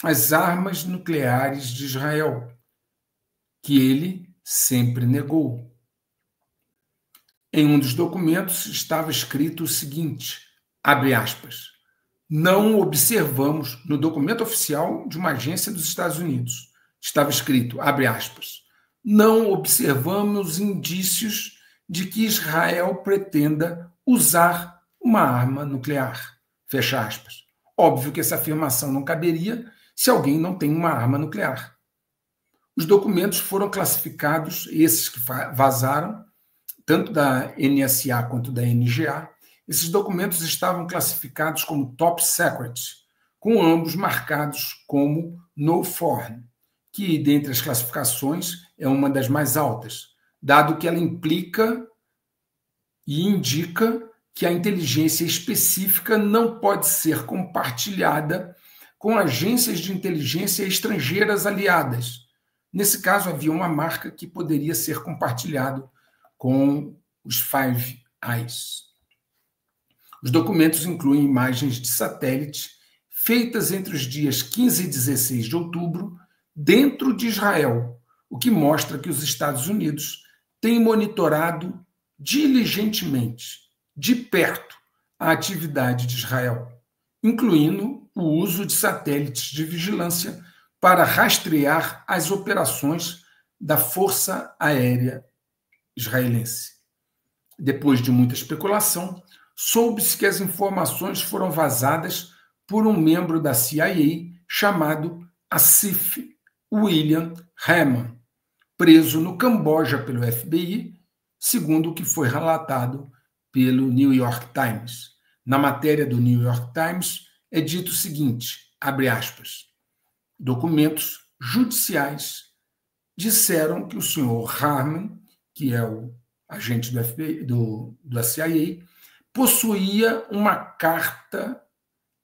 [SPEAKER 1] as armas nucleares de Israel, que ele sempre negou. Em um dos documentos estava escrito o seguinte, abre aspas, não observamos, no documento oficial de uma agência dos Estados Unidos, estava escrito, abre aspas, não observamos indícios de que Israel pretenda usar uma arma nuclear, fecha aspas. Óbvio que essa afirmação não caberia se alguém não tem uma arma nuclear. Os documentos foram classificados, esses que vazaram, tanto da NSA quanto da NGA, esses documentos estavam classificados como top secret, com ambos marcados como no foreign, que, dentre as classificações, é uma das mais altas, dado que ela implica e indica que a inteligência específica não pode ser compartilhada com agências de inteligência estrangeiras aliadas. Nesse caso, havia uma marca que poderia ser compartilhado com os Five Eyes. Os documentos incluem imagens de satélite feitas entre os dias 15 e 16 de outubro dentro de Israel, o que mostra que os Estados Unidos têm monitorado diligentemente, de perto, a atividade de Israel, incluindo o uso de satélites de vigilância para rastrear as operações da Força Aérea Israelense. Depois de muita especulação, soube-se que as informações foram vazadas por um membro da CIA chamado Asif William Hammond, preso no Camboja pelo FBI, segundo o que foi relatado pelo New York Times. Na matéria do New York Times é dito o seguinte, abre aspas, documentos judiciais disseram que o senhor Hammond, que é o agente do FBI, da CIA, possuía uma carta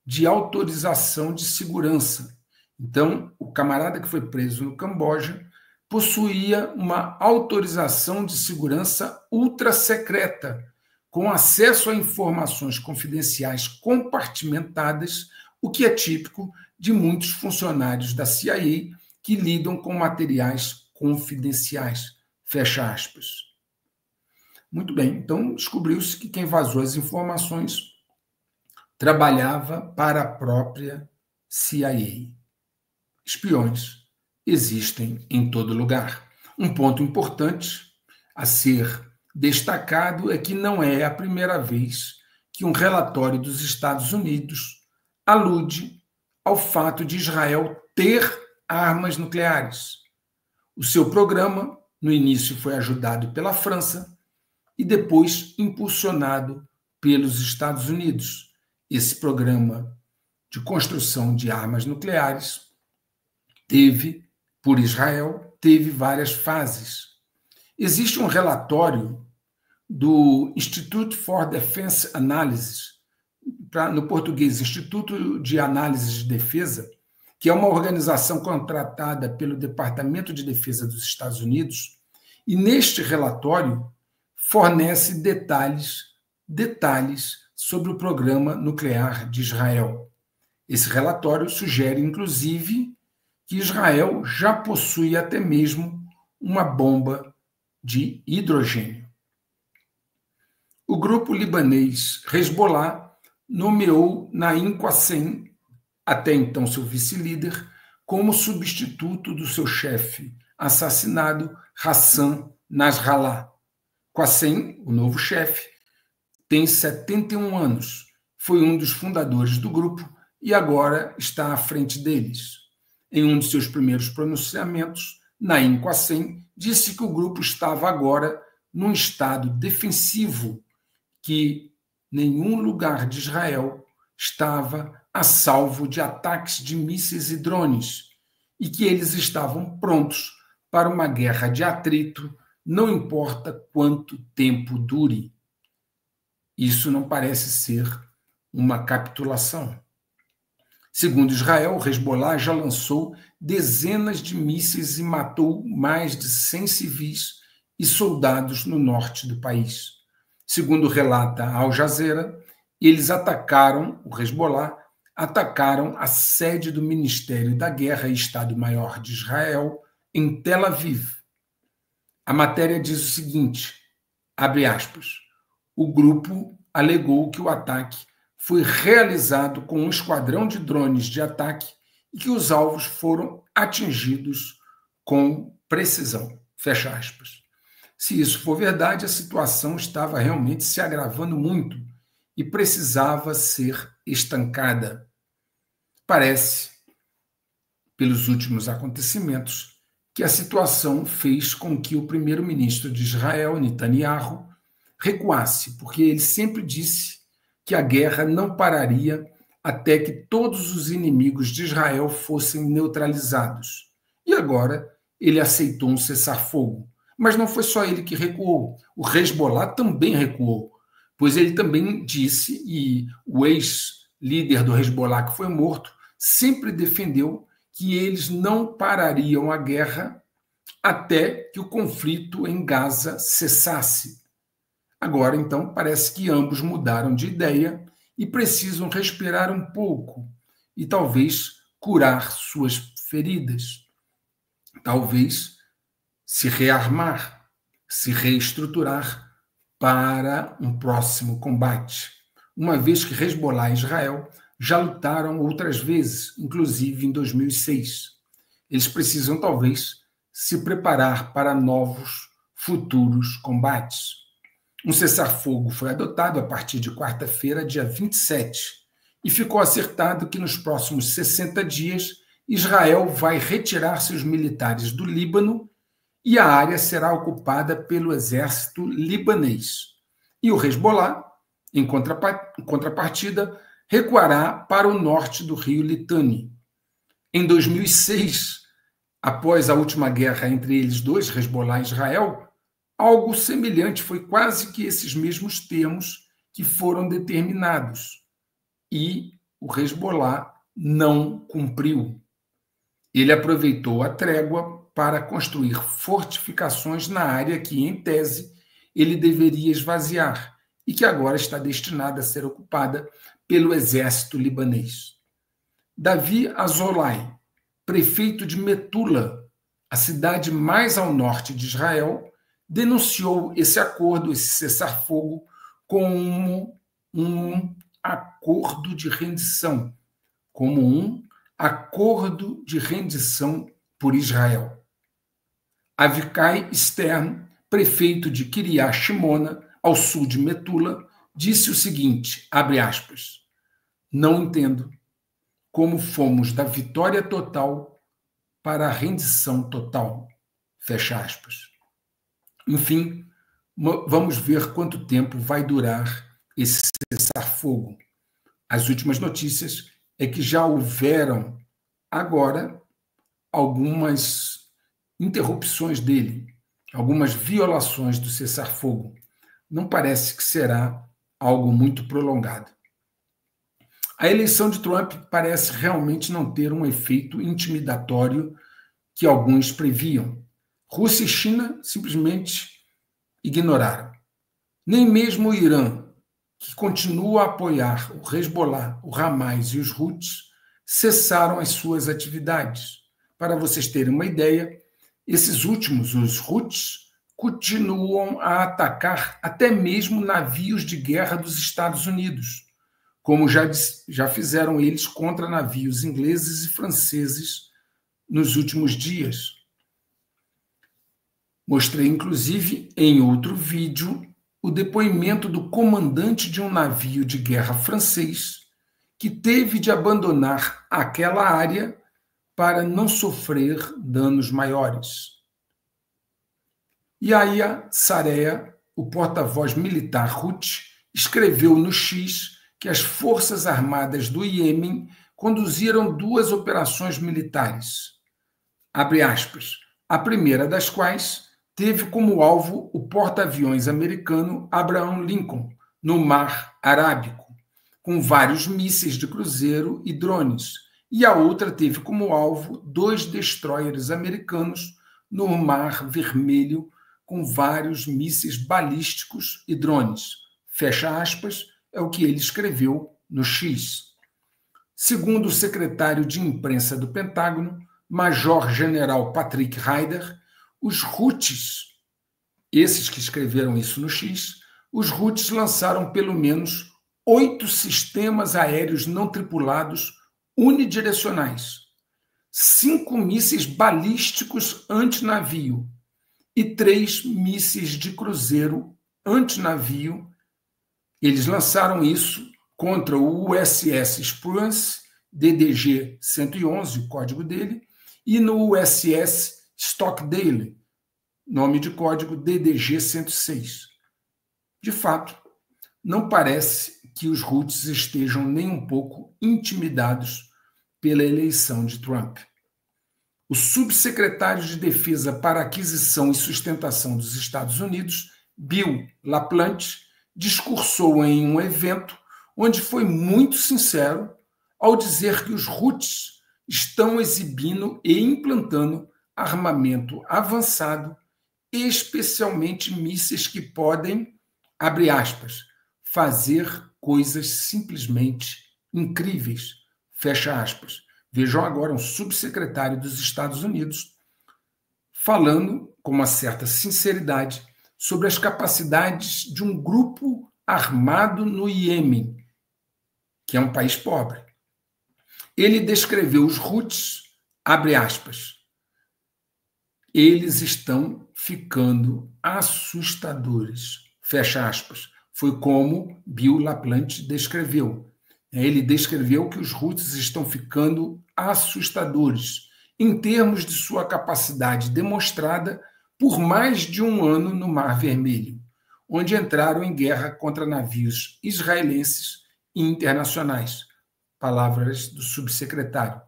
[SPEAKER 1] de autorização de segurança. Então, o camarada que foi preso no Camboja possuía uma autorização de segurança ultra secreta, com acesso a informações confidenciais compartimentadas, o que é típico de muitos funcionários da CIA que lidam com materiais confidenciais. Fecha aspas. Muito bem, então descobriu-se que quem vazou as informações trabalhava para a própria CIA. Espiões existem em todo lugar. Um ponto importante a ser destacado é que não é a primeira vez que um relatório dos Estados Unidos alude ao fato de Israel ter armas nucleares. O seu programa, no início, foi ajudado pela França e depois impulsionado pelos Estados Unidos. Esse programa de construção de armas nucleares por Israel, teve várias fases. Existe um relatório do Institute for Defense Analysis, no português, Instituto de Análise de Defesa, que é uma organização contratada pelo Departamento de Defesa dos Estados Unidos, e neste relatório fornece detalhes sobre o programa nuclear de Israel. Esse relatório sugere, inclusive, que Israel já possui até mesmo uma bomba de hidrogênio. O grupo libanês Hezbollah nomeou Naim Qassem, até então seu vice-líder, como substituto do seu chefe assassinado Hassan Nasrallah. Qassem, o novo chefe, tem 71 anos, foi um dos fundadores do grupo e agora está à frente deles. Em um de seus primeiros pronunciamentos, Naim Qassem disse que o grupo estava agora num estado defensivo, que nenhum lugar de Israel estava a salvo de ataques de mísseis e drones e que eles estavam prontos para uma guerra de atrito, não importa quanto tempo dure. Isso não parece ser uma capitulação. Segundo Israel, o Hezbollah já lançou dezenas de mísseis e matou mais de 100 civis e soldados no norte do país. Segundo relata Al Jazeera, o Hezbollah atacaram a sede do Ministério da Guerra e Estado-Maior de Israel em Tel Aviv. A matéria diz o seguinte, abre aspas, o grupo alegou que o ataque foi realizado com um esquadrão de drones de ataque e que os alvos foram atingidos com precisão. Fecha aspas. Se isso for verdade, a situação estava realmente se agravando muito e precisava ser estancada. Parece, pelos últimos acontecimentos, que a situação fez com que o primeiro-ministro de Israel, Netanyahu, recuasse, porque ele sempre disse que a guerra não pararia até que todos os inimigos de Israel fossem neutralizados. E agora ele aceitou um cessar-fogo. Mas não foi só ele que recuou. O Hezbollah também recuou, pois ele também disse, e o ex-líder do Hezbollah, que foi morto, sempre defendeu que eles não parariam a guerra até que o conflito em Gaza cessasse. Agora, então, parece que ambos mudaram de ideia e precisam respirar um pouco e talvez curar suas feridas. Talvez se rearmar, se reestruturar para um próximo combate. Uma vez que Hezbollah e Israel já lutaram outras vezes, inclusive em 2006. Eles precisam, talvez, se preparar para novos futuros combates. Um cessar-fogo foi adotado a partir de quarta-feira, dia 27, e ficou acertado que nos próximos 60 dias Israel vai retirar seus militares do Líbano e a área será ocupada pelo exército libanês. E o Hezbollah, em contrapartida, recuará para o norte do rio Litani. Em 2006, após a última guerra entre eles dois, Hezbollah e Israel, algo semelhante, foi quase que esses mesmos termos que foram determinados. E o Hezbollah não cumpriu. Ele aproveitou a trégua para construir fortificações na área que, em tese, ele deveria esvaziar e que agora está destinada a ser ocupada pelo exército libanês. Davi Azolai, prefeito de Metula, a cidade mais ao norte de Israel, denunciou esse acordo, esse cessar-fogo, como um acordo de rendição, como um acordo de rendição por Israel. Avikai Stern, prefeito de Kiryat Shimona, ao sul de Metula, disse o seguinte, abre aspas, não entendo como fomos da vitória total para a rendição total, fecha aspas. Enfim, vamos ver quanto tempo vai durar esse cessar-fogo. As últimas notícias é que já houveram agora algumas interrupções dele, algumas violações do cessar-fogo. Não parece que será algo muito prolongado. A eleição de Trump parece realmente não ter um efeito intimidatório que alguns previam. Rússia e China simplesmente ignoraram. Nem mesmo o Irã, que continua a apoiar o Hezbollah, o Hamas e os Houthis, cessaram as suas atividades. Para vocês terem uma ideia, esses últimos, os Houthis, continuam a atacar até mesmo navios de guerra dos Estados Unidos, como já fizeram eles contra navios ingleses e franceses nos últimos dias. Mostrei, inclusive, em outro vídeo, o depoimento do comandante de um navio de guerra francês que teve de abandonar aquela área para não sofrer danos maiores. Yahya Saree, o porta-voz militar Houthi, escreveu no X que as Forças Armadas do Iêmen conduziram 2 operações militares, abre aspas, a primeira das quais teve como alvo o porta-aviões americano Abraham Lincoln, no Mar Arábico, com vários mísseis de cruzeiro e drones, e a outra teve como alvo 2 destroyers americanos no Mar Vermelho, com vários mísseis balísticos e drones. Fecha aspas, é o que ele escreveu no X. Segundo o secretário de imprensa do Pentágono, Major-General Patrick Ryder, os Houthis, esses que escreveram isso no X, os Houthis lançaram pelo menos 8 sistemas aéreos não tripulados unidirecionais, 5 mísseis balísticos antinavio e 3 mísseis de cruzeiro antinavio. Eles lançaram isso contra o USS Spruance, DDG-111, o código dele, e no USS Stockdale, nome de código DDG-106. De fato, não parece que os Houthis estejam nem um pouco intimidados pela eleição de Trump. O subsecretário de Defesa para Aquisição e Sustentação dos Estados Unidos, Bill LaPlante, discursou em um evento onde foi muito sincero ao dizer que os Houthis estão exibindo e implantando armamento avançado, especialmente mísseis que podem, abre aspas, fazer coisas simplesmente incríveis, fecha aspas. Vejam agora um subsecretário dos Estados Unidos falando com uma certa sinceridade sobre as capacidades de um grupo armado no Iêmen, que é um país pobre. Ele descreveu os Houthis, abre aspas, eles estão ficando assustadores, fecha aspas. Foi como Bill LaPlante descreveu. Ele descreveu que os Houthis estão ficando assustadores em termos de sua capacidade demonstrada por mais de um ano no Mar Vermelho, onde entraram em guerra contra navios israelenses e internacionais. Palavras do subsecretário.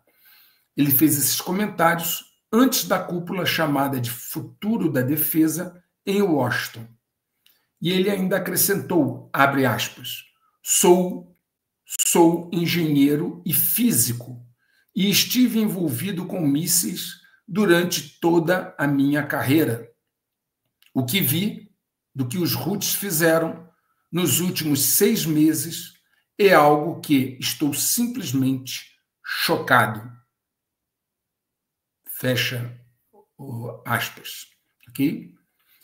[SPEAKER 1] Ele fez esses comentários antes da cúpula chamada de Futuro da Defesa em Washington. E ele ainda acrescentou, abre aspas, sou engenheiro e físico e estive envolvido com mísseis durante toda a minha carreira. O que vi do que os Houthis fizeram nos últimos 6 meses é algo que estou simplesmente chocado. Fecha aspas. Ok?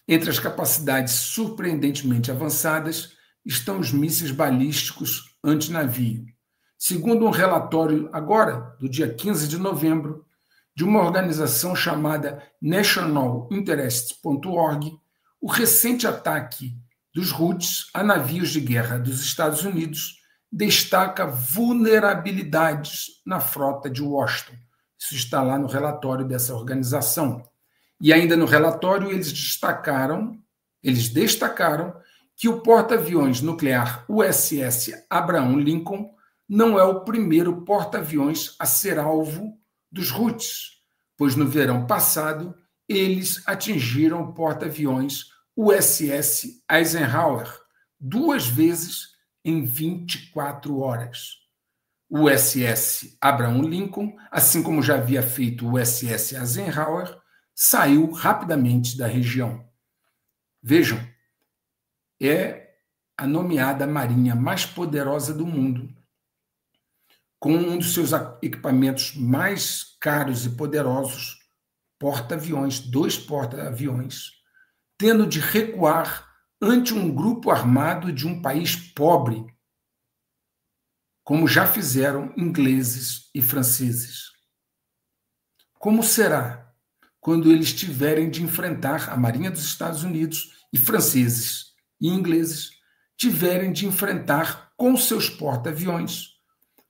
[SPEAKER 1] Entre as capacidades surpreendentemente avançadas estão os mísseis balísticos antinavio. Segundo um relatório agora, do dia 15 de novembro, de uma organização chamada nationalinterest.org, o recente ataque dos Houthis a navios de guerra dos Estados Unidos destaca vulnerabilidades na frota de Washington. Isso está lá no relatório dessa organização. E ainda no relatório eles destacaram que o porta-aviões nuclear USS Abraham Lincoln não é o primeiro porta-aviões a ser alvo dos Houthis, pois no verão passado eles atingiram o porta-aviões USS Eisenhower 2 vezes em 24 horas. O USS Abraham Lincoln, assim como já havia feito o USS Eisenhower, saiu rapidamente da região. Vejam, é a nomeada marinha mais poderosa do mundo, com um dos seus equipamentos mais caros e poderosos, porta-aviões, 2 porta-aviões, tendo de recuar ante um grupo armado de um país pobre, como já fizeram ingleses e franceses. Como será quando eles tiverem de enfrentar a Marinha dos Estados Unidos e franceses e ingleses tiverem de enfrentar com seus porta-aviões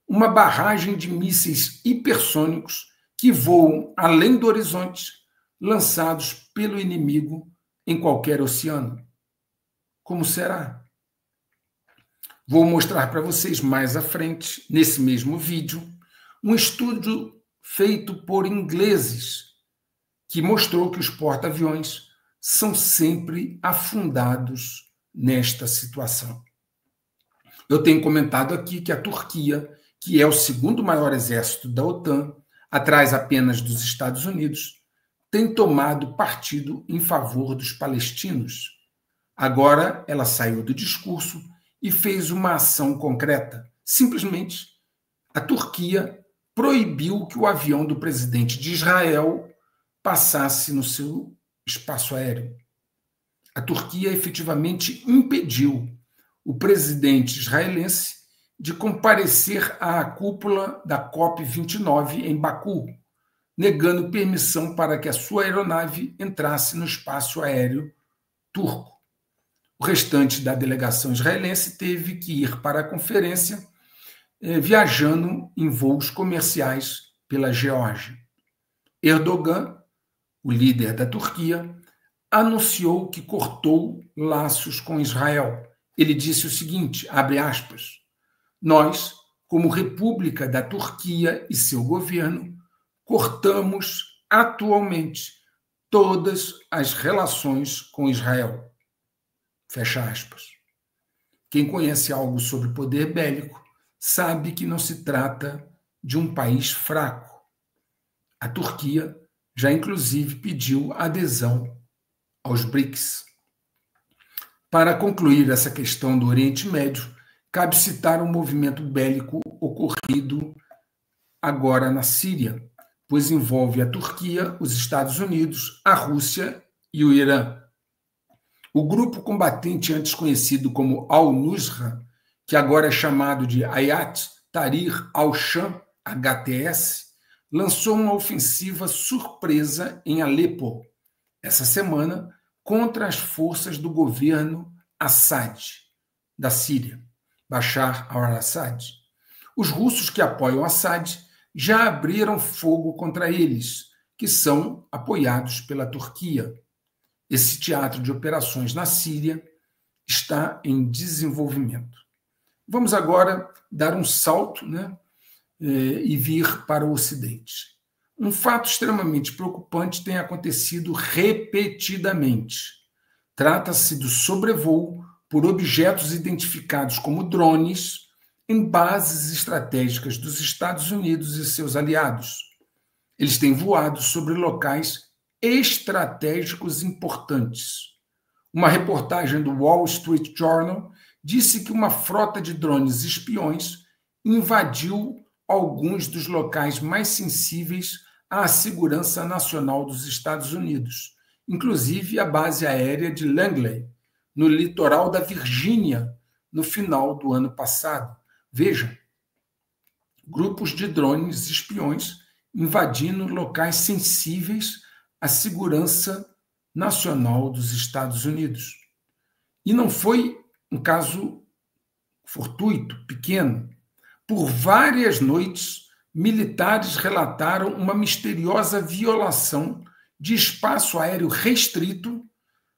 [SPEAKER 1] uma barragem de mísseis hipersônicos que voam além do horizonte, lançados pelo inimigo em qualquer oceano? Como será? Vou mostrar para vocês mais à frente, nesse mesmo vídeo, um estudo feito por ingleses que mostrou que os porta-aviões são sempre afundados nesta situação. Eu tenho comentado aqui que a Turquia, que é o segundo maior exército da OTAN, atrás apenas dos Estados Unidos, tem tomado partido em favor dos palestinos. Agora ela saiu do discurso e fez uma ação concreta. Simplesmente, a Turquia proibiu que o avião do presidente de Israel passasse no seu espaço aéreo. A Turquia efetivamente impediu o presidente israelense de comparecer à cúpula da COP29 em Baku, negando permissão para que a sua aeronave entrasse no espaço aéreo turco. O restante da delegação israelense teve que ir para a conferência viajando em voos comerciais pela Geórgia. Erdogan, o líder da Turquia, anunciou que cortou laços com Israel. Ele disse o seguinte, abre aspas, nós, como República da Turquia e seu governo, cortamos atualmente todas as relações com Israel. Fecha aspas. Quem conhece algo sobre poder bélico sabe que não se trata de um país fraco. A Turquia já inclusive pediu adesão aos BRICS. Para concluir essa questão do Oriente Médio, cabe citar um movimento bélico ocorrido agora na Síria, pois envolve a Turquia, os Estados Unidos, a Rússia e o Irã. O grupo combatente antes conhecido como Al-Nusra, que agora é chamado de Hayat Tahrir al-Sham, HTS, lançou uma ofensiva surpresa em Alepo essa semana contra as forças do governo Assad, da Síria, Bashar al-Assad. Os russos que apoiam Assad já abriram fogo contra eles, que são apoiados pela Turquia. Esse teatro de operações na Síria está em desenvolvimento. Vamos agora dar um salto, e vir para o Ocidente. Um fato extremamente preocupante tem acontecido repetidamente. Trata-se do sobrevoo por objetos identificados como drones em bases estratégicas dos Estados Unidos e seus aliados. Eles têm voado sobre locais estratégicos importantes. Uma reportagem do Wall Street Journal disse que uma frota de drones espiões invadiu alguns dos locais mais sensíveis à segurança nacional dos Estados Unidos, inclusive a base aérea de Langley, no litoral da Virgínia, no final do ano passado. Vejam, grupos de drones espiões invadindo locais sensíveis à segurança nacional dos Estados Unidos. E não foi um caso fortuito, pequeno. Por várias noites, militares relataram uma misteriosa violação de espaço aéreo restrito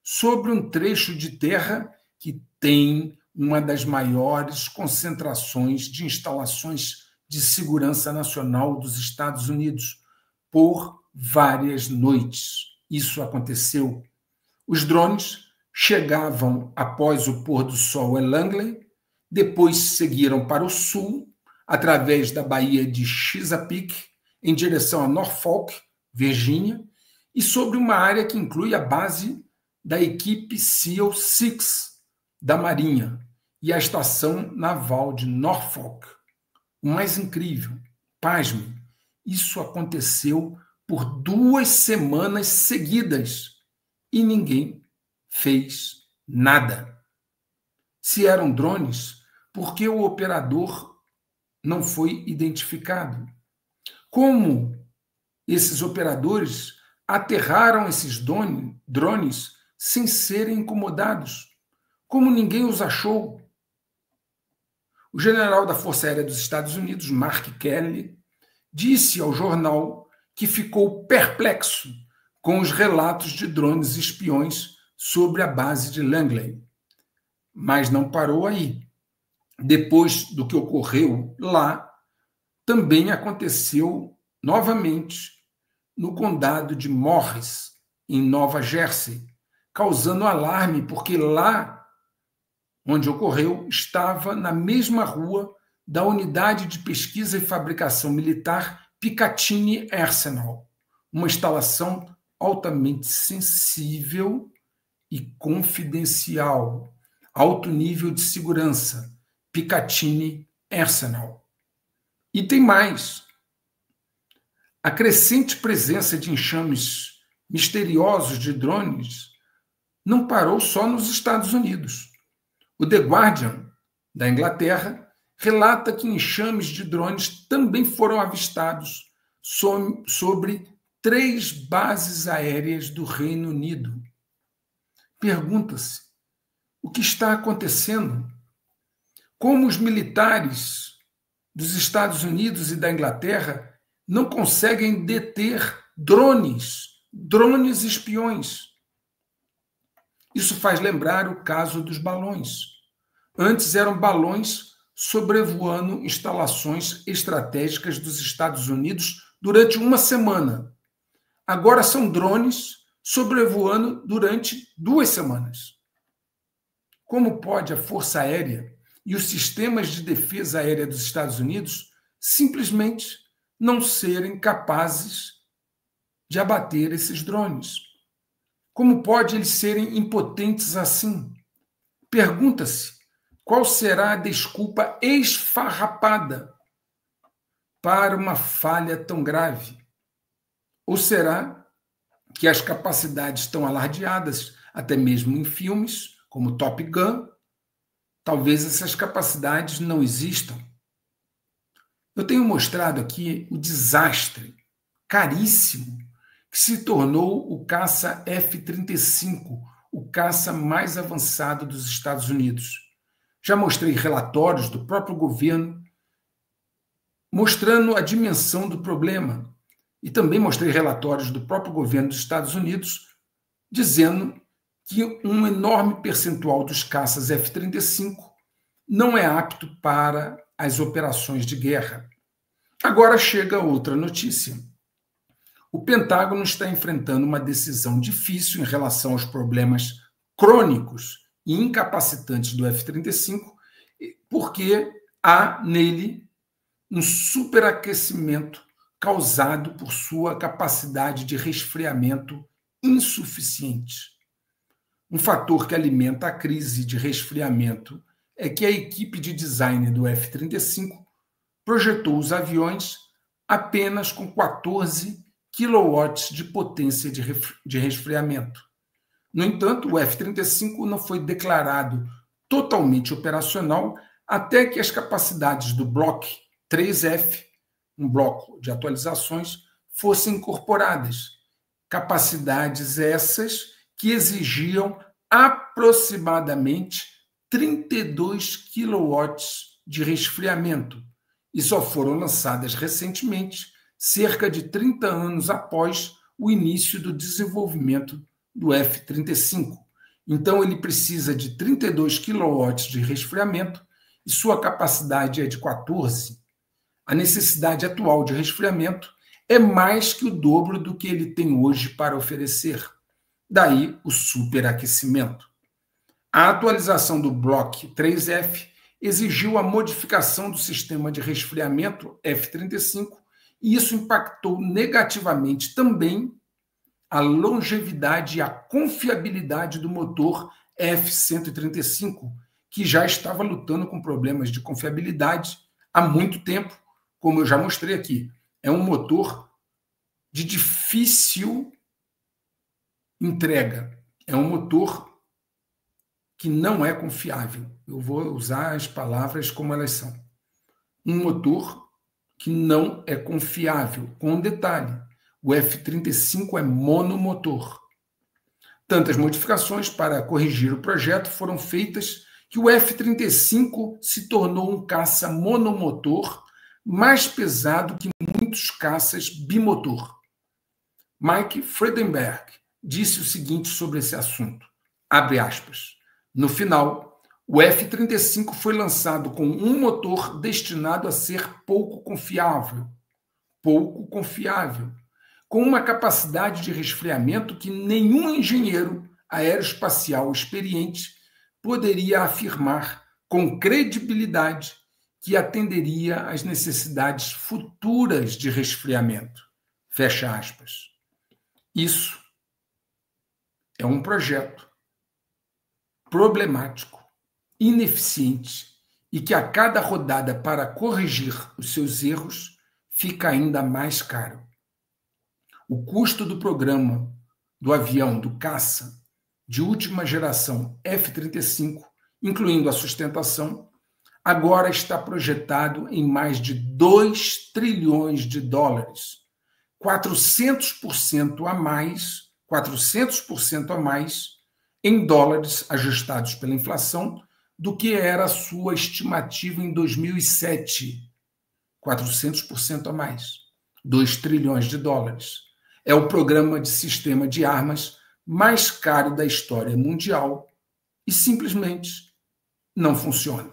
[SPEAKER 1] sobre um trecho de terra que tem uma das maiores concentrações de instalações de segurança nacional dos Estados Unidos, por várias noites. Isso aconteceu. Os drones chegavam após o pôr do sol em Langley, depois seguiram para o sul, através da Baía de Chesapeake, em direção a Norfolk, Virgínia, e sobre uma área que inclui a base da equipe SEAL 6 da Marinha e a estação naval de Norfolk. O mais incrível, pasme, isso aconteceu por 2 semanas seguidas e ninguém fez nada. Se eram drones, por que o operador não foi identificado? Como esses operadores aterraram esses drones sem serem incomodados? Como ninguém os achou? O general da Força Aérea dos Estados Unidos, Mark Kelly, disse ao jornal que ficou perplexo com os relatos de drones espiões sobre a base de Langley. Mas não parou aí. Depois do que ocorreu lá, também aconteceu novamente no condado de Morris, em Nova Jersey, causando alarme, porque lá onde ocorreu estava na mesma rua da Unidade de Pesquisa e Fabricação Militar Picatinny Arsenal, uma instalação altamente sensível e confidencial, alto nível de segurança, Picatinny Arsenal. E tem mais. A crescente presença de enxames misteriosos de drones não parou só nos Estados Unidos. O The Guardian, da Inglaterra, relata que enxames de drones também foram avistados sobre 3 bases aéreas do Reino Unido. Pergunta-se, o que está acontecendo? Como os militares dos Estados Unidos e da Inglaterra não conseguem deter drones espiões? Isso faz lembrar o caso dos balões. Antes eram balões sobrevoando instalações estratégicas dos Estados Unidos durante uma semana. Agora são drones sobrevoando durante 2 semanas. Como pode a Força Aérea e os sistemas de defesa aérea dos Estados Unidos simplesmente não serem capazes de abater esses drones? Como pode eles serem impotentes assim? Pergunta-se, qual será a desculpa esfarrapada para uma falha tão grave? Ou será que as capacidades estão alardeadas, até mesmo em filmes, como Top Gun? Talvez essas capacidades não existam. Eu tenho mostrado aqui o desastre caríssimo que se tornou o caça F-35, o caça mais avançado dos Estados Unidos. Já mostrei relatórios do próprio governo mostrando a dimensão do problema. E também mostrei relatórios do próprio governo dos Estados Unidos dizendo que um enorme percentual dos caças F-35 não é apto para as operações de guerra. Agora chega outra notícia. O Pentágono está enfrentando uma decisão difícil em relação aos problemas crônicos e incapacitantes do F-35, porque há nele um superaquecimento causado por sua capacidade de resfriamento insuficiente. Um fator que alimenta a crise de resfriamento é que a equipe de design do F-35 projetou os aviões apenas com 14 kW de potência de resfriamento. No entanto, o F-35 não foi declarado totalmente operacional até que as capacidades do bloco 3F, um bloco de atualizações, fossem incorporadas. Capacidades essas que exigiam aproximadamente 32 kW de resfriamento e só foram lançadas recentemente, cerca de 30 anos após o início do desenvolvimento do F-35. Então, ele precisa de 32 kW de resfriamento e sua capacidade é de 14. A necessidade atual de resfriamento é mais que o dobro do que ele tem hoje para oferecer. Daí o superaquecimento. A atualização do Block 3F exigiu a modificação do sistema de resfriamento F-35 e isso impactou negativamente também a longevidade e a confiabilidade do motor F-135, que já estava lutando com problemas de confiabilidade há muito tempo, como eu já mostrei aqui. É um motor de difícil entrega. É um motor que não é confiável. Eu vou usar as palavras como elas são. Um motor que não é confiável, com um detalhe. O F-35 é monomotor. Tantas modificações para corrigir o projeto foram feitas que o F-35 se tornou um caça monomotor mais pesado que muitos caças bimotor. Mike Friedenberg disse o seguinte sobre esse assunto, abre aspas, no final, o F-35 foi lançado com um motor destinado a ser pouco confiável, com uma capacidade de resfriamento que nenhum engenheiro aeroespacial experiente poderia afirmar com credibilidade que atenderia às necessidades futuras de resfriamento. Fecha aspas. Isso é um projeto problemático, ineficiente e que a cada rodada para corrigir os seus erros fica ainda mais caro. O custo do programa do avião do caça de última geração F-35, incluindo a sustentação, agora está projetado em mais de 2 trilhões de dólares, 400% a mais em dólares ajustados pela inflação do que era a sua estimativa em 2007. 400% a mais. 2 trilhões de dólares. É o programa de sistema de armas mais caro da história mundial e simplesmente não funciona.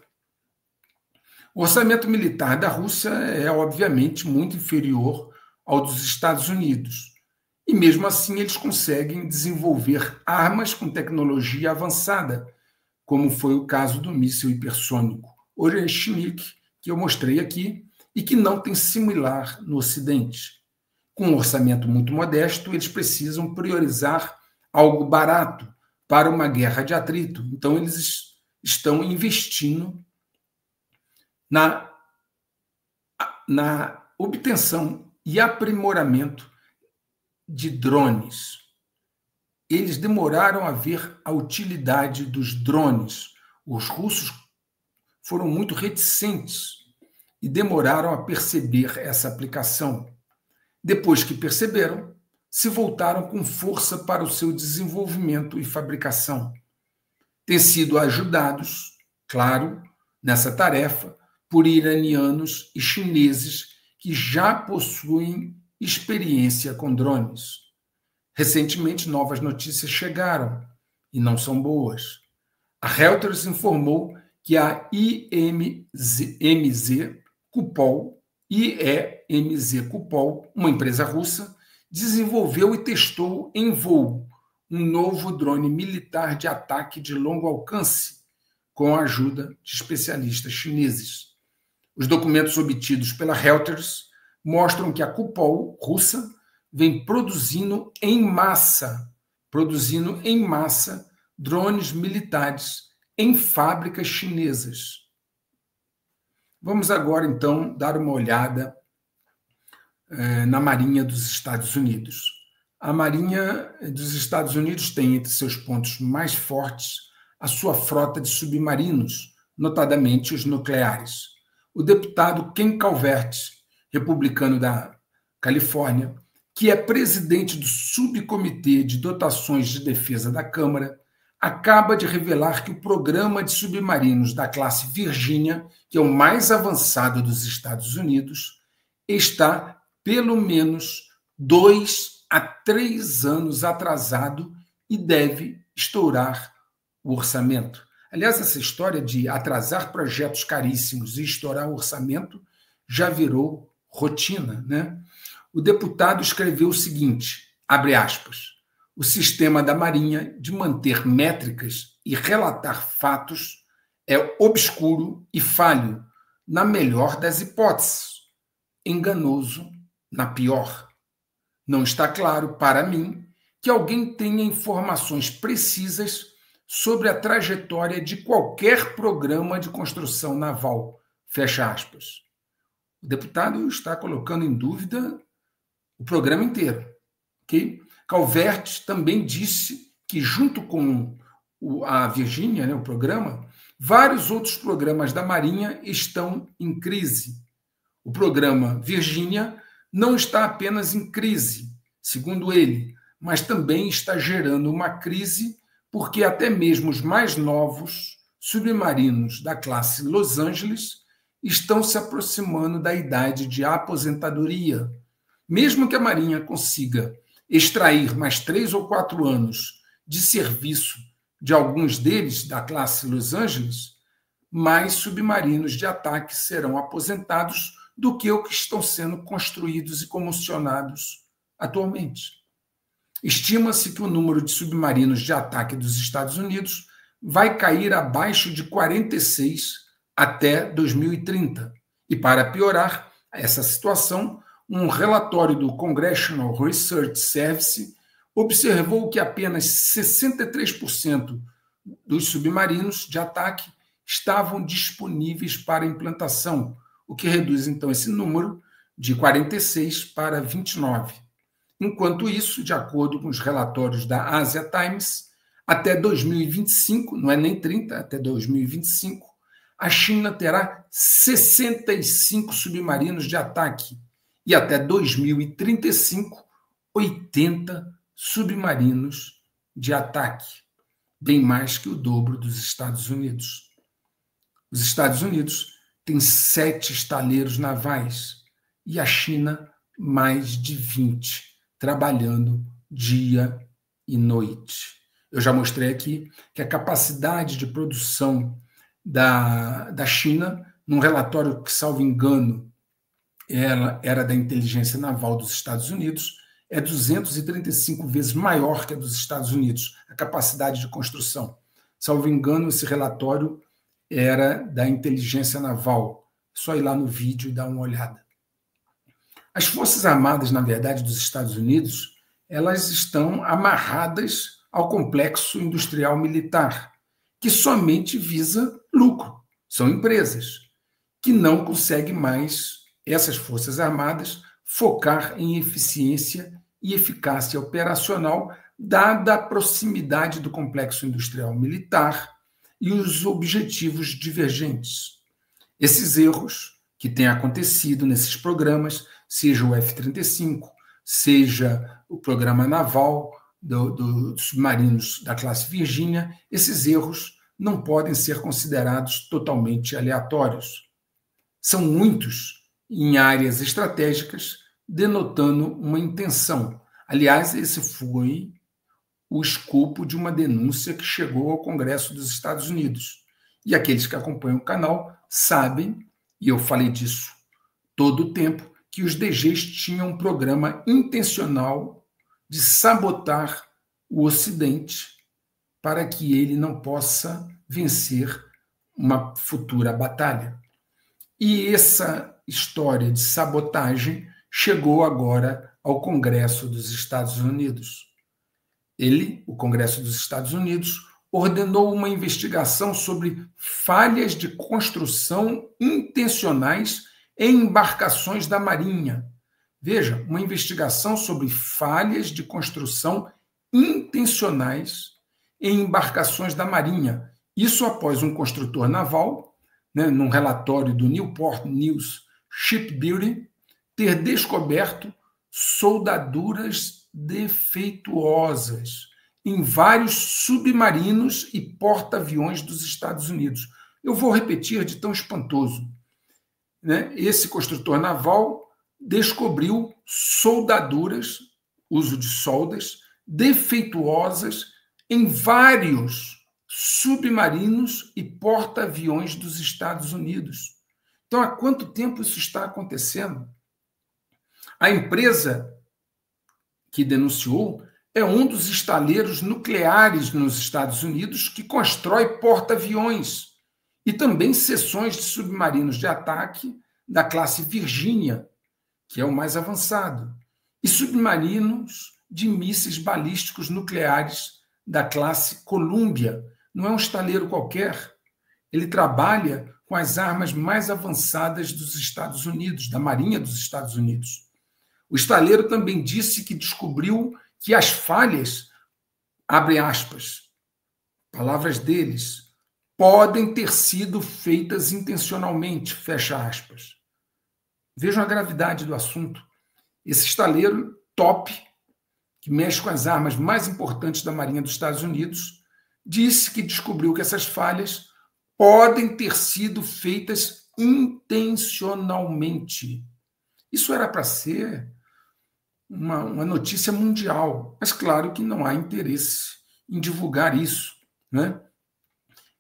[SPEAKER 1] O orçamento militar da Rússia é, obviamente, muito inferior ao dos Estados Unidos. E, mesmo assim, eles conseguem desenvolver armas com tecnologia avançada, como foi o caso do míssil hipersônico Oreshnik, que eu mostrei aqui, e que não tem similar no Ocidente. Com um orçamento muito modesto, eles precisam priorizar algo barato para uma guerra de atrito. Então, eles estão investindo na obtenção e aprimoramento de drones. Eles demoraram a ver a utilidade dos drones. Os russos foram muito reticentes e demoraram a perceber essa aplicação. Depois que perceberam, se voltaram com força para o seu desenvolvimento e fabricação. Têm sido ajudados, claro, nessa tarefa, por iranianos e chineses que já possuem experiência com drones. Recentemente, novas notícias chegaram, e não são boas. A Reuters informou que a IEMZ Kupol, uma empresa russa, desenvolveu e testou em voo um novo drone militar de ataque de longo alcance, com a ajuda de especialistas chineses. Os documentos obtidos pela Reuters mostram que a Kupol russa vem produzindo em massa drones militares em fábricas chinesas. Vamos agora, então, dar uma olhada na Marinha dos Estados Unidos. A Marinha dos Estados Unidos tem entre seus pontos mais fortes a sua frota de submarinos, notadamente os nucleares. O deputado Ken Calvert, republicano da Califórnia, que é presidente do Subcomitê de Dotações de Defesa da Câmara, acaba de revelar que o programa de submarinos da classe Virginia, que é o mais avançado dos Estados Unidos, está pelo menos 2 a 3 anos atrasado e deve estourar o orçamento. Aliás, essa história de atrasar projetos caríssimos e estourar o orçamento já virou rotina, né? O deputado escreveu o seguinte, abre aspas, o sistema da Marinha de manter métricas e relatar fatos é obscuro e falho, na melhor das hipóteses, enganoso na pior. Não está claro para mim que alguém tenha informações precisas sobre a trajetória de qualquer programa de construção naval, fecha aspas. O deputado está colocando em dúvida o programa inteiro, ok? Calvert também disse que, junto com a Virgínia, né, o programa, vários outros programas da Marinha estão em crise. O programa Virgínia não está apenas em crise, segundo ele, mas também está gerando uma crise porque até mesmo os mais novos submarinos da classe Los Angeles estão se aproximando da idade de aposentadoria. Mesmo que a Marinha consiga extrair mais 3 ou 4 anos de serviço de alguns deles da classe Los Angeles, mais submarinos de ataque serão aposentados do que os que estão sendo construídos e comissionados atualmente. Estima-se que o número de submarinos de ataque dos Estados Unidos vai cair abaixo de 46 até 2030. E para piorar essa situação, um relatório do Congressional Research Service observou que apenas 63% dos submarinos de ataque estavam disponíveis para implantação, o que reduz, então, esse número de 46 para 29. Enquanto isso, de acordo com os relatórios da Asia Times, até 2025, não é nem 30, até 2025, a China terá 65 submarinos de ataque e até 2035, 80 submarinos de ataque, bem mais que o dobro dos Estados Unidos. Os Estados Unidos têm 7 estaleiros navais e a China mais de 20, trabalhando dia e noite. Eu já mostrei aqui que a capacidade de produção da China, num relatório que, salvo engano, ela era da inteligência naval dos Estados Unidos, é 235 vezes maior que a dos Estados Unidos, a capacidade de construção. Salvo engano, esse relatório era da inteligência naval. Só ir lá no vídeo e dar uma olhada. As Forças Armadas, na verdade, dos Estados Unidos, elas estão amarradas ao complexo industrial militar, que somente visa lucro. São empresas que não conseguem mais, essas Forças Armadas, focar em eficiência e eficácia operacional, dada a proximidade do complexo industrial militar e os objetivos divergentes. Esses erros que têm acontecido nesses programas, seja o F-35, seja o programa naval dos submarinos da classe Virgínia, esses erros não podem ser considerados totalmente aleatórios. São muitos em áreas estratégicas, denotando uma intenção. Aliás, esse foi o escopo de uma denúncia que chegou ao Congresso dos Estados Unidos. E aqueles que acompanham o canal sabem, e eu falei disso todo o tempo, que os DGs tinham um programa intencional de sabotar o Ocidente para que ele não possa vencer uma futura batalha. E essa história de sabotagem chegou agora ao Congresso dos Estados Unidos. O Congresso dos Estados Unidos, ordenou uma investigação sobre falhas de construção intencionais em embarcações da Marinha. Veja, uma investigação sobre falhas de construção intencionais em embarcações da Marinha. Isso após um construtor naval, num relatório do Newport News Shipbuilding, ter descoberto soldaduras defeituosas em vários submarinos e porta-aviões dos Estados Unidos. Eu vou repetir de tão espantoso. Esse construtor naval descobriu soldaduras, uso de soldas, defeituosas em vários submarinos e porta-aviões dos Estados Unidos. Então, há quanto tempo isso está acontecendo? A empresa que denunciou é um dos estaleiros nucleares nos Estados Unidos que constrói porta-aviões e também seções de submarinos de ataque da classe Virgínia, que é o mais avançado, e submarinos de mísseis balísticos nucleares da classe Columbia. Não é um estaleiro qualquer. Ele trabalha com as armas mais avançadas dos Estados Unidos, da Marinha dos Estados Unidos. O estaleiro também disse que descobriu que as falhas, abre aspas, palavras deles, podem ter sido feitas intencionalmente, fecha aspas. Vejam a gravidade do assunto. Esse estaleiro top, que mexe com as armas mais importantes da Marinha dos Estados Unidos, disse que descobriu que essas falhas podem ter sido feitas intencionalmente. Isso era para ser uma notícia mundial, mas claro que não há interesse em divulgar isso,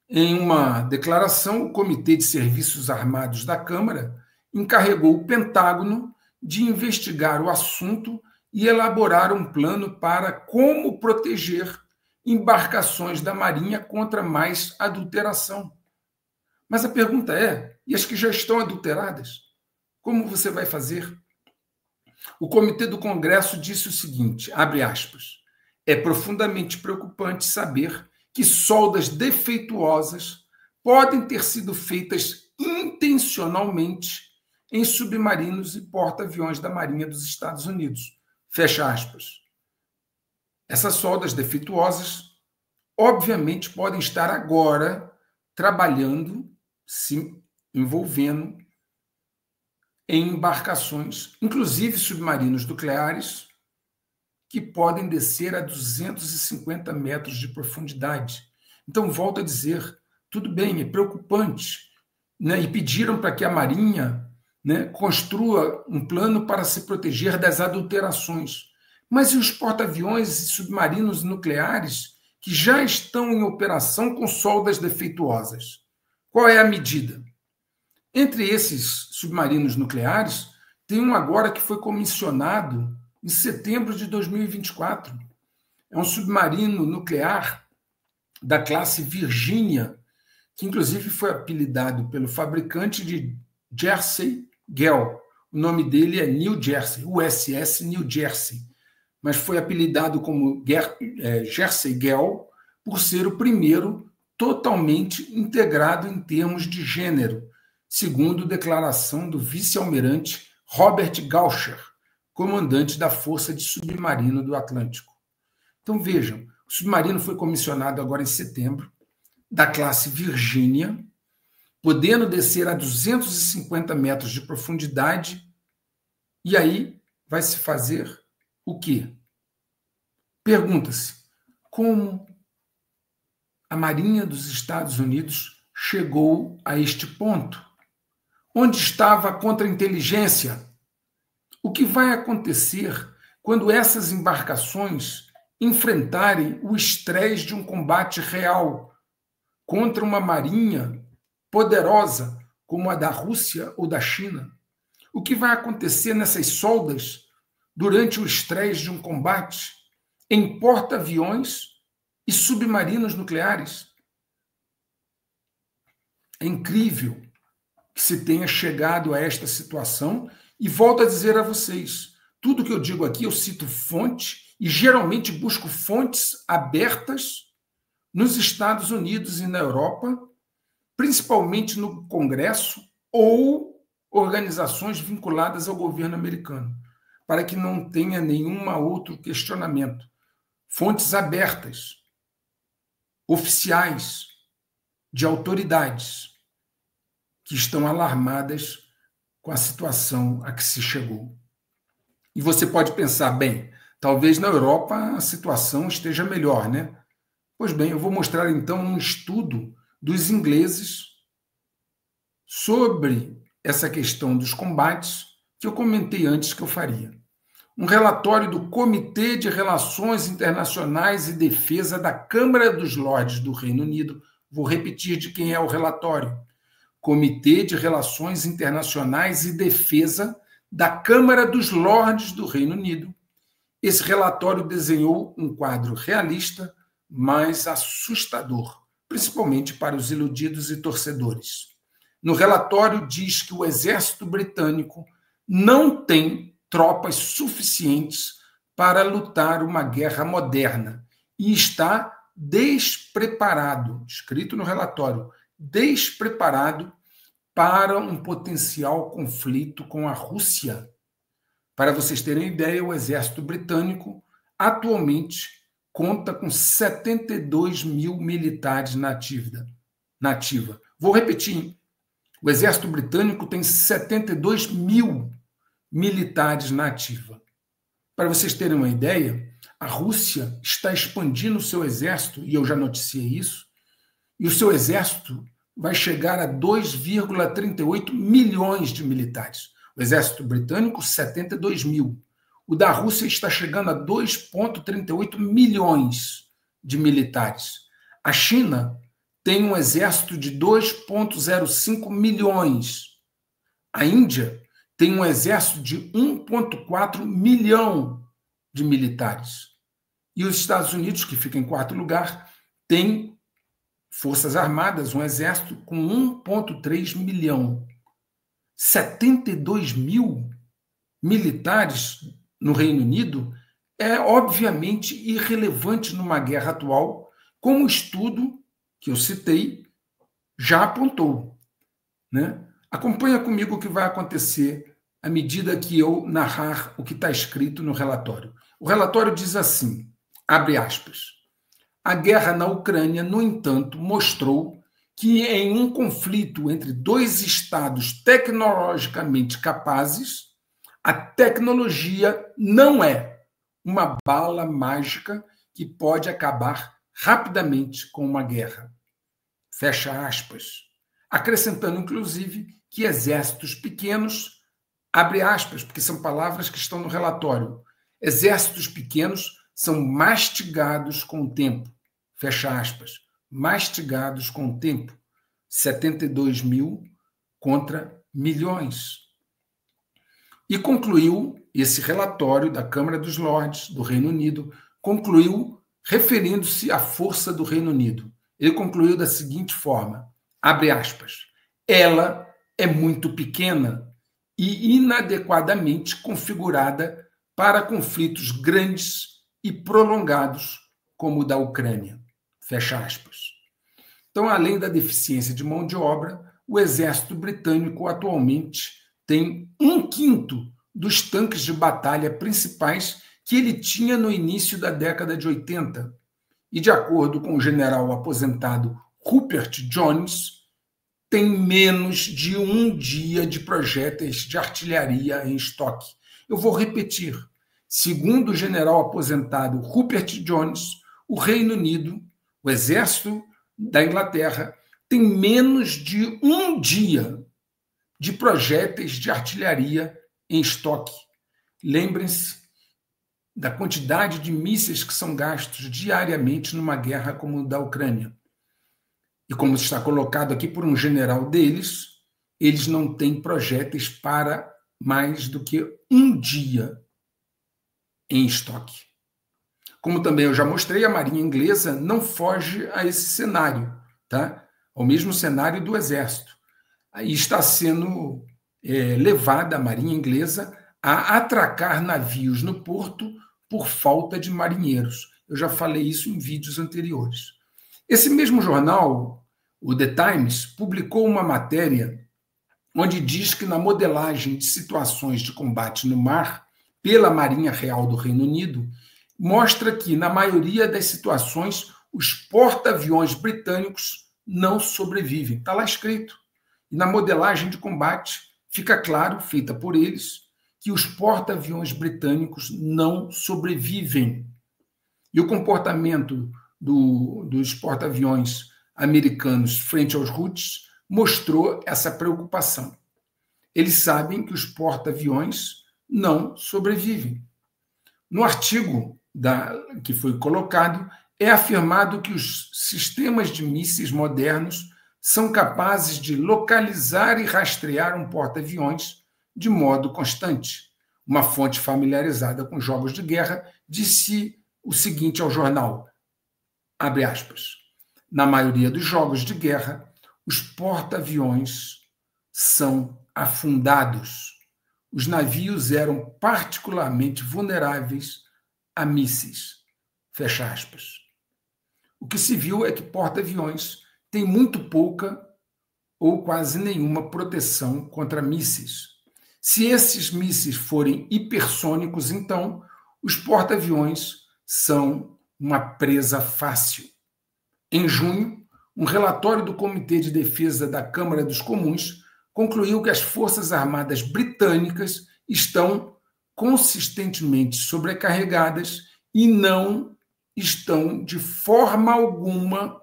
[SPEAKER 1] Em uma declaração, o Comitê de Serviços Armados da Câmara encarregou o Pentágono de investigar o assunto e elaborar um plano para como proteger embarcações da Marinha contra mais adulteração. Mas a pergunta é, e as que já estão adulteradas? Como você vai fazer? O Comitê do Congresso disse o seguinte, abre aspas, é profundamente preocupante saber que soldas defeituosas podem ter sido feitas intencionalmente em submarinos e porta-aviões da Marinha dos Estados Unidos. Fecha aspas. Essas soldas defeituosas, obviamente, podem estar agora trabalhando, se envolvendo em embarcações, inclusive submarinos nucleares, que podem descer a 250 metros de profundidade. Então, volto a dizer, tudo bem, é preocupante, e pediram para que a Marinha construa um plano para se proteger das adulterações. Mas e os porta-aviões e submarinos nucleares que já estão em operação com soldas defeituosas? Qual é a medida? Entre esses submarinos nucleares, tem um agora que foi comissionado em setembro de 2024. É um submarino nuclear da classe Virgínia, que inclusive foi apelidado pelo fabricante de Jersey Gale. O nome dele é New Jersey, USS New Jersey, mas foi apelidado como Jersey Gale por ser o primeiro totalmente integrado em termos de gênero, segundo declaração do vice-almirante Robert Gaucher, comandante da Força de Submarino do Atlântico. Então, vejam, o submarino foi comissionado agora em setembro, da classe Virgínia, podendo descer a 250 metros de profundidade, e aí vai se fazer o quê? Pergunta-se, como a Marinha dos Estados Unidos chegou a este ponto? Onde estava a contra-inteligência? O que vai acontecer quando essas embarcações enfrentarem o estresse de um combate real contra uma marinha poderosa como a da Rússia ou da China? O que vai acontecer nessas soldas durante o estresse de um combate em porta-aviões e submarinos nucleares? É incrível que se tenha chegado a esta situação, e volto a dizer a vocês, tudo que eu digo aqui eu cito fonte e geralmente busco fontes abertas nos Estados Unidos e na Europa, principalmente no Congresso ou organizações vinculadas ao governo americano, para que não tenha nenhum outro questionamento. Fontes abertas. oficiais, de autoridades que estão alarmadas com a situação a que se chegou. E você pode pensar, bem, talvez na Europa a situação esteja melhor, né? Pois bem, eu vou mostrar então um estudo dos ingleses sobre essa questão dos combates que eu comentei antes que eu faria. Um relatório do Comitê de Relações Internacionais e Defesa da Câmara dos Lordes do Reino Unido. Vou repetir de quem é o relatório. Comitê de Relações Internacionais e Defesa da Câmara dos Lordes do Reino Unido. Esse relatório desenhou um quadro realista, mas assustador, principalmente para os iludidos e torcedores. No relatório diz que o exército britânico não tem tropas suficientes para lutar uma guerra moderna e está despreparado, escrito no relatório, despreparado para um potencial conflito com a Rússia. Para vocês terem ideia, o exército britânico atualmente conta com 72 mil militares na ativa. Vou repetir, o exército britânico tem 72 mil militares na ativa. Para vocês terem uma ideia, a Rússia está expandindo o seu exército, e eu já noticiei isso, e o seu exército vai chegar a 2,38 milhões de militares. O exército britânico, 72 mil. O da Rússia está chegando a 2,38 milhões de militares. A China tem um exército de 2,05 milhões. A Índia tem um exército de 1,4 milhão de militares. E os Estados Unidos, que fica em quarto lugar, tem forças armadas, um exército com 1,3 milhão. 72 mil militares no Reino Unido é obviamente irrelevante numa guerra atual, como o estudo que eu citei já apontou, né? Acompanha comigo o que vai acontecer à medida que eu narrar o que está escrito no relatório. O relatório diz assim, abre aspas, a guerra na Ucrânia, no entanto, mostrou que em um conflito entre dois estados tecnologicamente capazes, a tecnologia não é uma bala mágica que pode acabar rapidamente com uma guerra. Fecha aspas. Acrescentando, inclusive, que exércitos pequenos, abre aspas, porque são palavras que estão no relatório, exércitos pequenos são mastigados com o tempo. Fecha aspas. Mastigados com o tempo. 72 mil contra milhões. E concluiu, esse relatório da Câmara dos Lordes do Reino Unido, concluiu referindo-se à força do Reino Unido. Ele concluiu da seguinte forma, abre aspas, ela é muito pequena e inadequadamente configurada para conflitos grandes e prolongados como o da Ucrânia. Fecha aspas. Então, além da deficiência de mão de obra, o exército britânico atualmente tem 1/5 dos tanques de batalha principais que ele tinha no início da década de 80. E, de acordo com o general aposentado Rupert Jones, tem menos de um dia de projéteis de artilharia em estoque. Eu vou repetir. Segundo o general aposentado Rupert Jones, o Reino Unido, o exército da Inglaterra, tem menos de um dia de projéteis de artilharia em estoque. Lembrem-se da quantidade de mísseis que são gastos diariamente numa guerra como a da Ucrânia. E como está colocado aqui por um general deles, eles não têm projéteis para mais do que um dia em estoque. Como também eu já mostrei, a Marinha Inglesa não foge a esse cenário, tá? Ao mesmo cenário do Exército. Aí está sendo levada a Marinha Inglesa a atracar navios no porto por falta de marinheiros. Eu já falei isso em vídeos anteriores. Esse mesmo jornal, o The Times, publicou uma matéria onde diz que na modelagem de situações de combate no mar pela Marinha Real do Reino Unido, mostra que, na maioria das situações, os porta-aviões britânicos não sobrevivem. Está lá escrito. E na modelagem de combate fica claro, feita por eles, que os porta-aviões britânicos não sobrevivem. E o comportamento dos porta-aviões americanos frente aos Houthis mostrou essa preocupação. Eles sabem que os porta-aviões não sobrevivem. No artigo que foi colocado, é afirmado que os sistemas de mísseis modernos são capazes de localizar e rastrear um porta-aviões de modo constante. Uma fonte familiarizada com jogos de guerra disse o seguinte ao jornal, abre aspas, na maioria dos jogos de guerra, os porta-aviões são afundados. Os navios eram particularmente vulneráveis a mísseis. Fecha aspas. O que se viu é que porta-aviões têm muito pouca ou quase nenhuma proteção contra mísseis. Se esses mísseis forem hipersônicos, então os porta-aviões são uma presa fácil. Em junho, um relatório do Comitê de Defesa da Câmara dos Comuns concluiu que as Forças Armadas britânicas estão consistentemente sobrecarregadas e não estão de forma alguma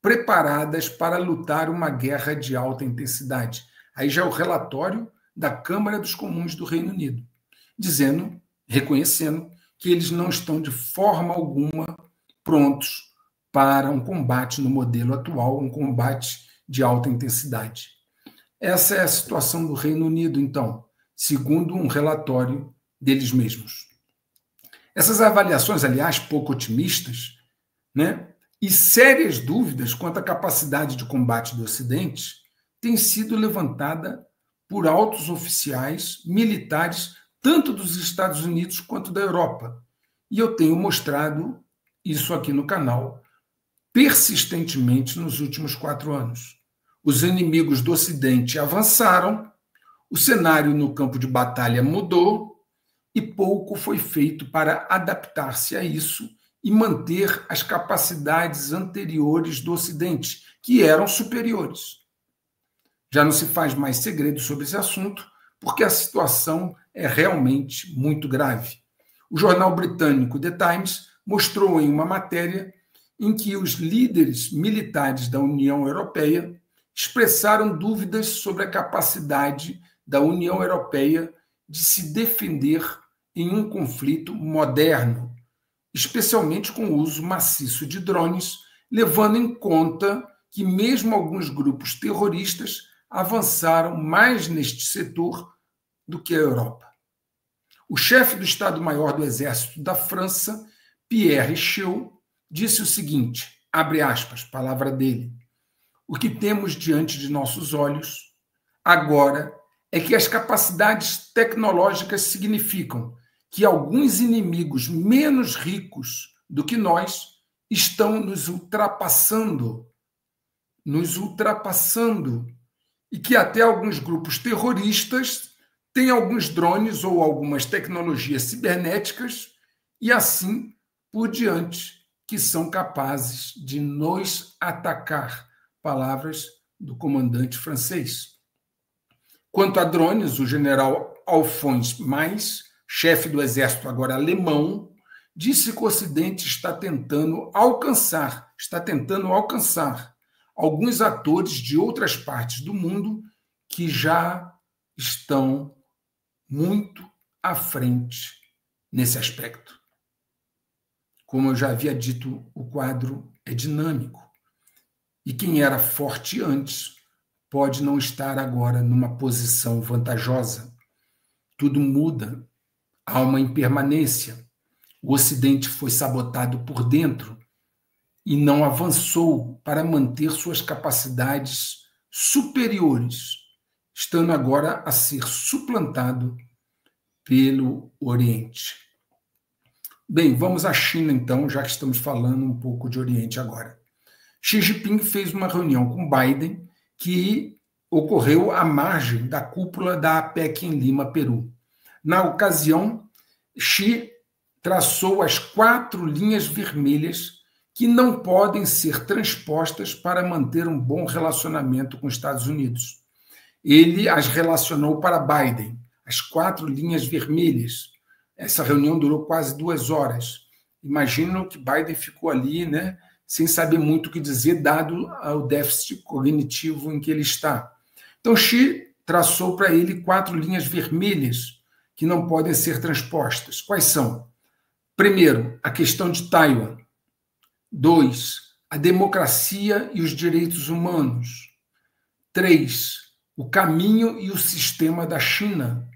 [SPEAKER 1] preparadas para lutar uma guerra de alta intensidade. Aí já é o relatório da Câmara dos Comuns do Reino Unido, dizendo, reconhecendo que eles não estão de forma alguma prontos para um combate no modelo atual, um combate de alta intensidade. Essa é a situação do Reino Unido, então, segundo um relatório deles mesmos. Essas avaliações, aliás, pouco otimistas, né, e sérias dúvidas quanto à capacidade de combate do Ocidente têm sido levantada por altos oficiais militares, tanto dos Estados Unidos quanto da Europa. E eu tenho mostrado isso aqui no canal persistentemente nos últimos 4 anos. Os inimigos do Ocidente avançaram, o cenário no campo de batalha mudou e pouco foi feito para adaptar-se a isso e manter as capacidades anteriores do Ocidente, que eram superiores. Já não se faz mais segredo sobre esse assunto, porque a situação é realmente muito grave. O jornal britânico The Times mostrou em uma matéria em que os líderes militares da União Europeia expressaram dúvidas sobre a capacidade da União Europeia de se defender em um conflito moderno, especialmente com o uso maciço de drones, levando em conta que mesmo alguns grupos terroristas avançaram mais neste setor do que a Europa. O chefe do Estado-Maior do Exército da França, Pierre Schell, disse o seguinte, abre aspas, palavra dele, o que temos diante de nossos olhos agora é que as capacidades tecnológicas significam que alguns inimigos menos ricos do que nós estão nos ultrapassando, e que até alguns grupos terroristas têm alguns drones ou algumas tecnologias cibernéticas e assim por diante, que são capazes de nos atacar. Palavras do comandante francês. Quanto a drones, o general Alphonse Mais, chefe do exército agora alemão, disse que o Ocidente está tentando alcançar alguns atores de outras partes do mundo que já estão muito à frente nesse aspecto. Como eu já havia dito, o quadro é dinâmico. E quem era forte antes pode não estar agora numa posição vantajosa. Tudo muda, há uma impermanência. O Ocidente foi sabotado por dentro e não avançou para manter suas capacidades superiores, estando agora a ser suplantado pelo Oriente. Bem, vamos à China então, já que estamos falando um pouco de Oriente agora. Xi Jinping fez uma reunião com Biden que ocorreu à margem da cúpula da APEC em Lima, Peru. Na ocasião, Xi traçou as 4 linhas vermelhas que não podem ser transpostas para manter um bom relacionamento com os Estados Unidos. Ele as relacionou para Biden, as 4 linhas vermelhas. Essa reunião durou quase 2 horas. Imagino que Biden ficou ali, né, sem saber muito o que dizer, dado o déficit cognitivo em que ele está. Então, Xi traçou para ele 4 linhas vermelhas que não podem ser transpostas. Quais são? Primeiro, a questão de Taiwan. 2, a democracia e os direitos humanos. 3, o caminho e o sistema da China.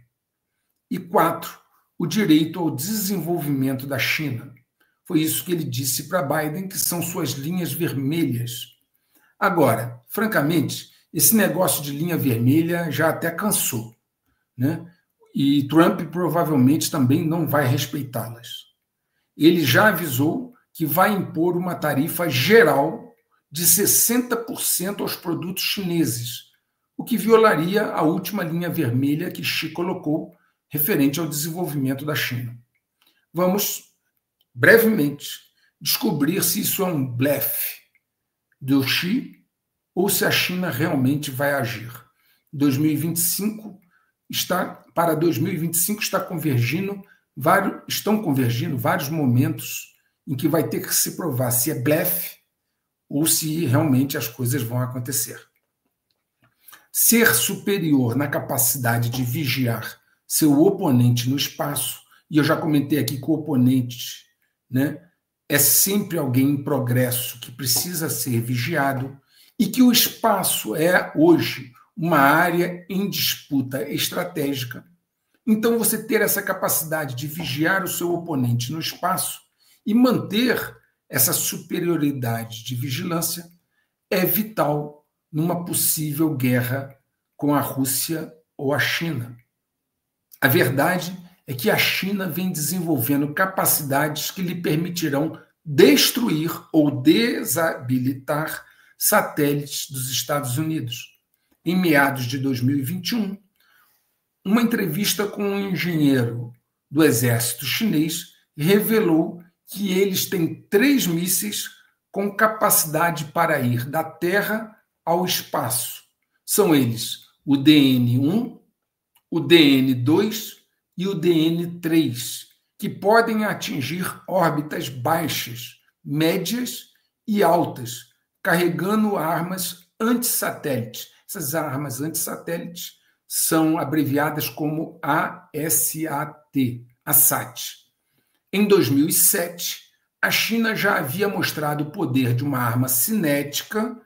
[SPEAKER 1] E 4, o direito ao desenvolvimento da China. Foi isso que ele disse para Biden, que são suas linhas vermelhas. Agora, francamente, esse negócio de linha vermelha já até cansou, né? E Trump provavelmente também não vai respeitá-las. Ele já avisou que vai impor uma tarifa geral de 60% aos produtos chineses, o que violaria a última linha vermelha que Xi colocou referente ao desenvolvimento da China. Vamos, brevemente, descobrir se isso é um blefe do Xi ou se a China realmente vai agir. 2025 para 2025 estão convergindo vários momentos em que vai ter que se provar se é blefe ou se realmente as coisas vão acontecer. Ser superior na capacidade de vigiar seu oponente no espaço, e eu já comentei aqui que o oponente, né, é sempre alguém em progresso que precisa ser vigiado, e que o espaço é, hoje, uma área em disputa estratégica. Então, você ter essa capacidade de vigiar o seu oponente no espaço e manter essa superioridade de vigilância é vital numa possível guerra com a Rússia ou a China. A verdade é que a China vem desenvolvendo capacidades que lhe permitirão destruir ou desabilitar satélites dos Estados Unidos. Em meados de 2021, uma entrevista com um engenheiro do exército chinês revelou que eles têm 3 mísseis com capacidade para ir da Terra ao espaço. São eles o DN-1, o DN-2 e o DN-3, que podem atingir órbitas baixas, médias e altas, carregando armas antissatélites. Essas armas antissatélites são abreviadas como ASAT, ASAT. Em 2007, a China já havia mostrado o poder de uma arma cinética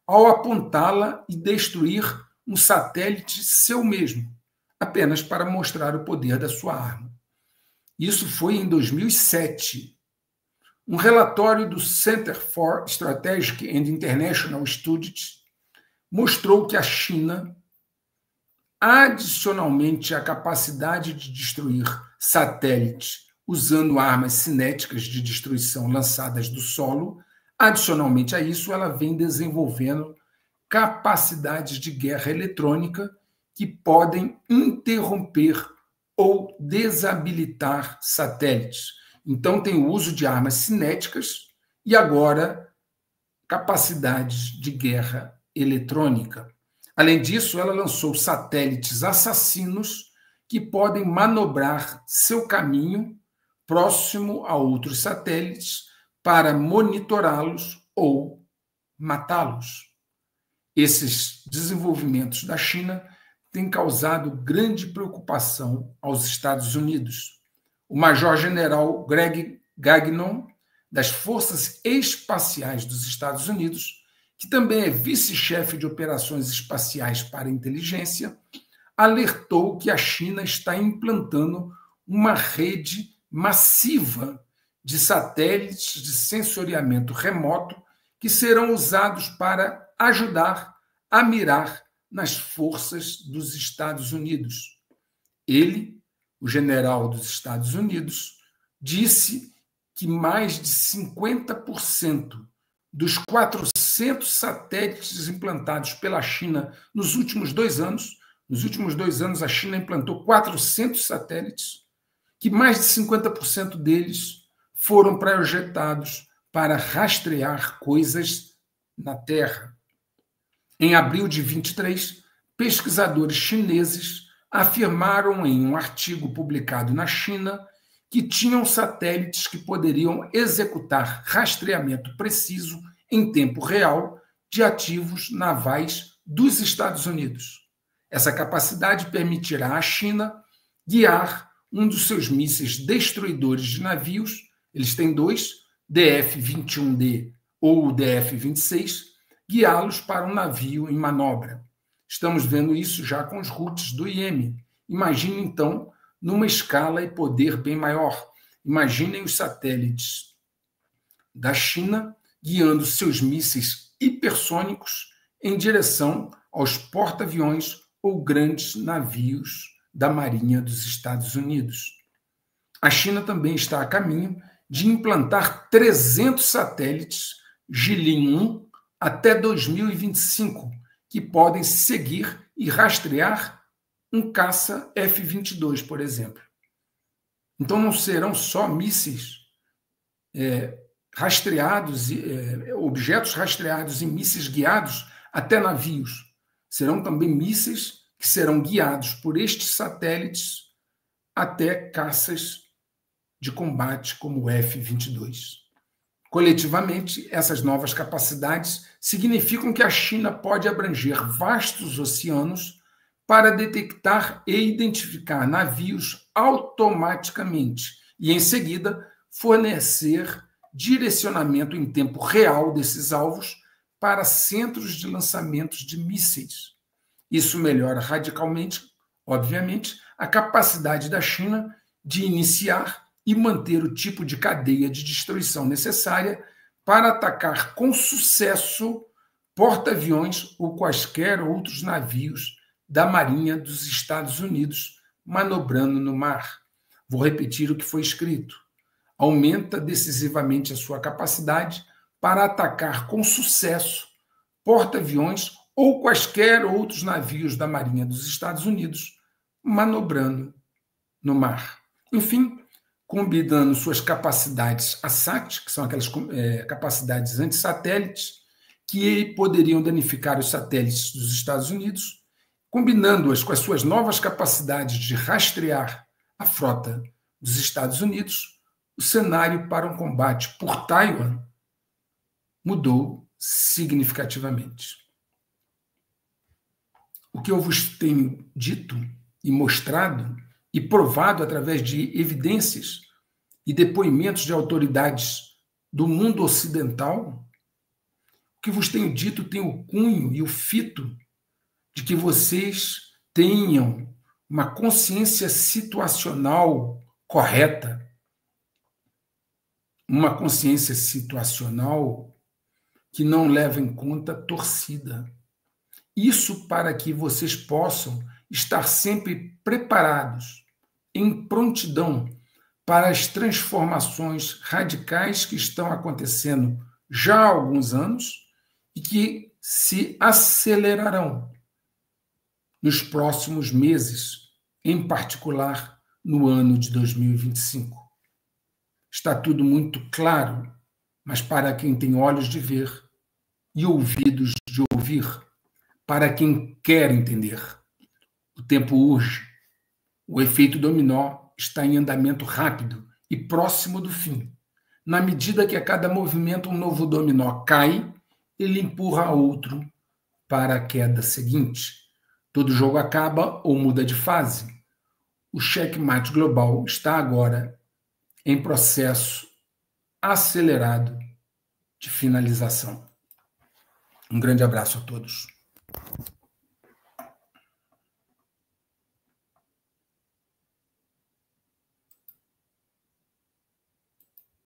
[SPEAKER 1] ao apontá-la e destruir um satélite seu mesmo, apenas para mostrar o poder da sua arma. Isso foi em 2007. Um relatório do Center for Strategic and International Studies mostrou que a China, adicionalmente à capacidade de destruir satélites usando armas cinéticas de destruição lançadas do solo, adicionalmente a isso, ela vem desenvolvendo capacidades de guerra eletrônica que podem interromper ou desabilitar satélites. Então, tem o uso de armas cinéticas e agora capacidades de guerra eletrônica. Além disso, ela lançou satélites assassinos que podem manobrar seu caminho próximo a outros satélites para monitorá-los ou matá-los. Esses desenvolvimentos da China têm causado grande preocupação aos Estados Unidos. O major-general Greg Gagnon, das Forças Espaciais dos Estados Unidos, que também é vice-chefe de operações espaciais para inteligência, alertou que a China está implantando uma rede massiva de satélites de sensoriamento remoto que serão usados para ajudar a mirar nas forças dos Estados Unidos. Ele, o general dos Estados Unidos, disse que mais de 50% dos 400 satélites implantados pela China nos últimos 2 anos, a China implantou 400 satélites, que mais de 50% deles foram projetados para rastrear coisas na Terra. Em abril de 23, pesquisadores chineses afirmaram em um artigo publicado na China que tinham satélites que poderiam executar rastreamento preciso em tempo real de ativos navais dos Estados Unidos. Essa capacidade permitirá à China guiar um dos seus mísseis destruidores de navios, eles têm dois, DF-21D ou o DF-26, guiá-los para um navio em manobra. Estamos vendo isso já com os Houthis do Iêmen. Imagine, então, numa escala e poder bem maior. Imaginem os satélites da China guiando seus mísseis hipersônicos em direção aos porta-aviões ou grandes navios da Marinha dos Estados Unidos. A China também está a caminho de implantar 300 satélites Jilin-1 até 2025, que podem seguir e rastrear um caça F-22, por exemplo. Então não serão só mísseis rastreados, objetos rastreados e mísseis guiados até navios. Serão também mísseis que serão guiados por estes satélites até caças de combate como o F-22. Coletivamente, essas novas capacidades significam que a China pode abranger vastos oceanos para detectar e identificar navios automaticamente e, em seguida, fornecer direcionamento em tempo real desses alvos para centros de lançamentos de mísseis. Isso melhora radicalmente, obviamente, a capacidade da China de iniciar e manter o tipo de cadeia de destruição necessária para atacar com sucesso porta-aviões ou quaisquer outros navios da Marinha dos Estados Unidos manobrando no mar. Vou repetir o que foi escrito. Aumenta decisivamente a sua capacidade para atacar com sucesso porta-aviões ou quaisquer outros navios da Marinha dos Estados Unidos manobrando no mar. Enfim, combinando suas capacidades ASAT, que são aquelas capacidades antissatélites, que poderiam danificar os satélites dos Estados Unidos, combinando-as com as suas novas capacidades de rastrear a frota dos Estados Unidos, o cenário para um combate por Taiwan mudou significativamente. O que eu vos tenho dito e mostrado e provado através de evidências e depoimentos de autoridades do mundo ocidental, o que vos tenho dito tem o cunho e o fito de que vocês tenham uma consciência situacional correta, uma consciência situacional que não leva em conta torcida. Isso para que vocês possam estar sempre preparados, em prontidão para as transformações radicais que estão acontecendo já há alguns anos e que se acelerarão nos próximos meses, em particular no ano de 2025. Está tudo muito claro, mas para quem tem olhos de ver e ouvidos de ouvir, para quem quer entender. O tempo urge. O efeito dominó está em andamento rápido e próximo do fim. Na medida que a cada movimento um novo dominó cai, ele empurra outro para a queda seguinte. Todo jogo acaba ou muda de fase. O checkmate global está agora em processo acelerado de finalização. Um grande abraço a todos.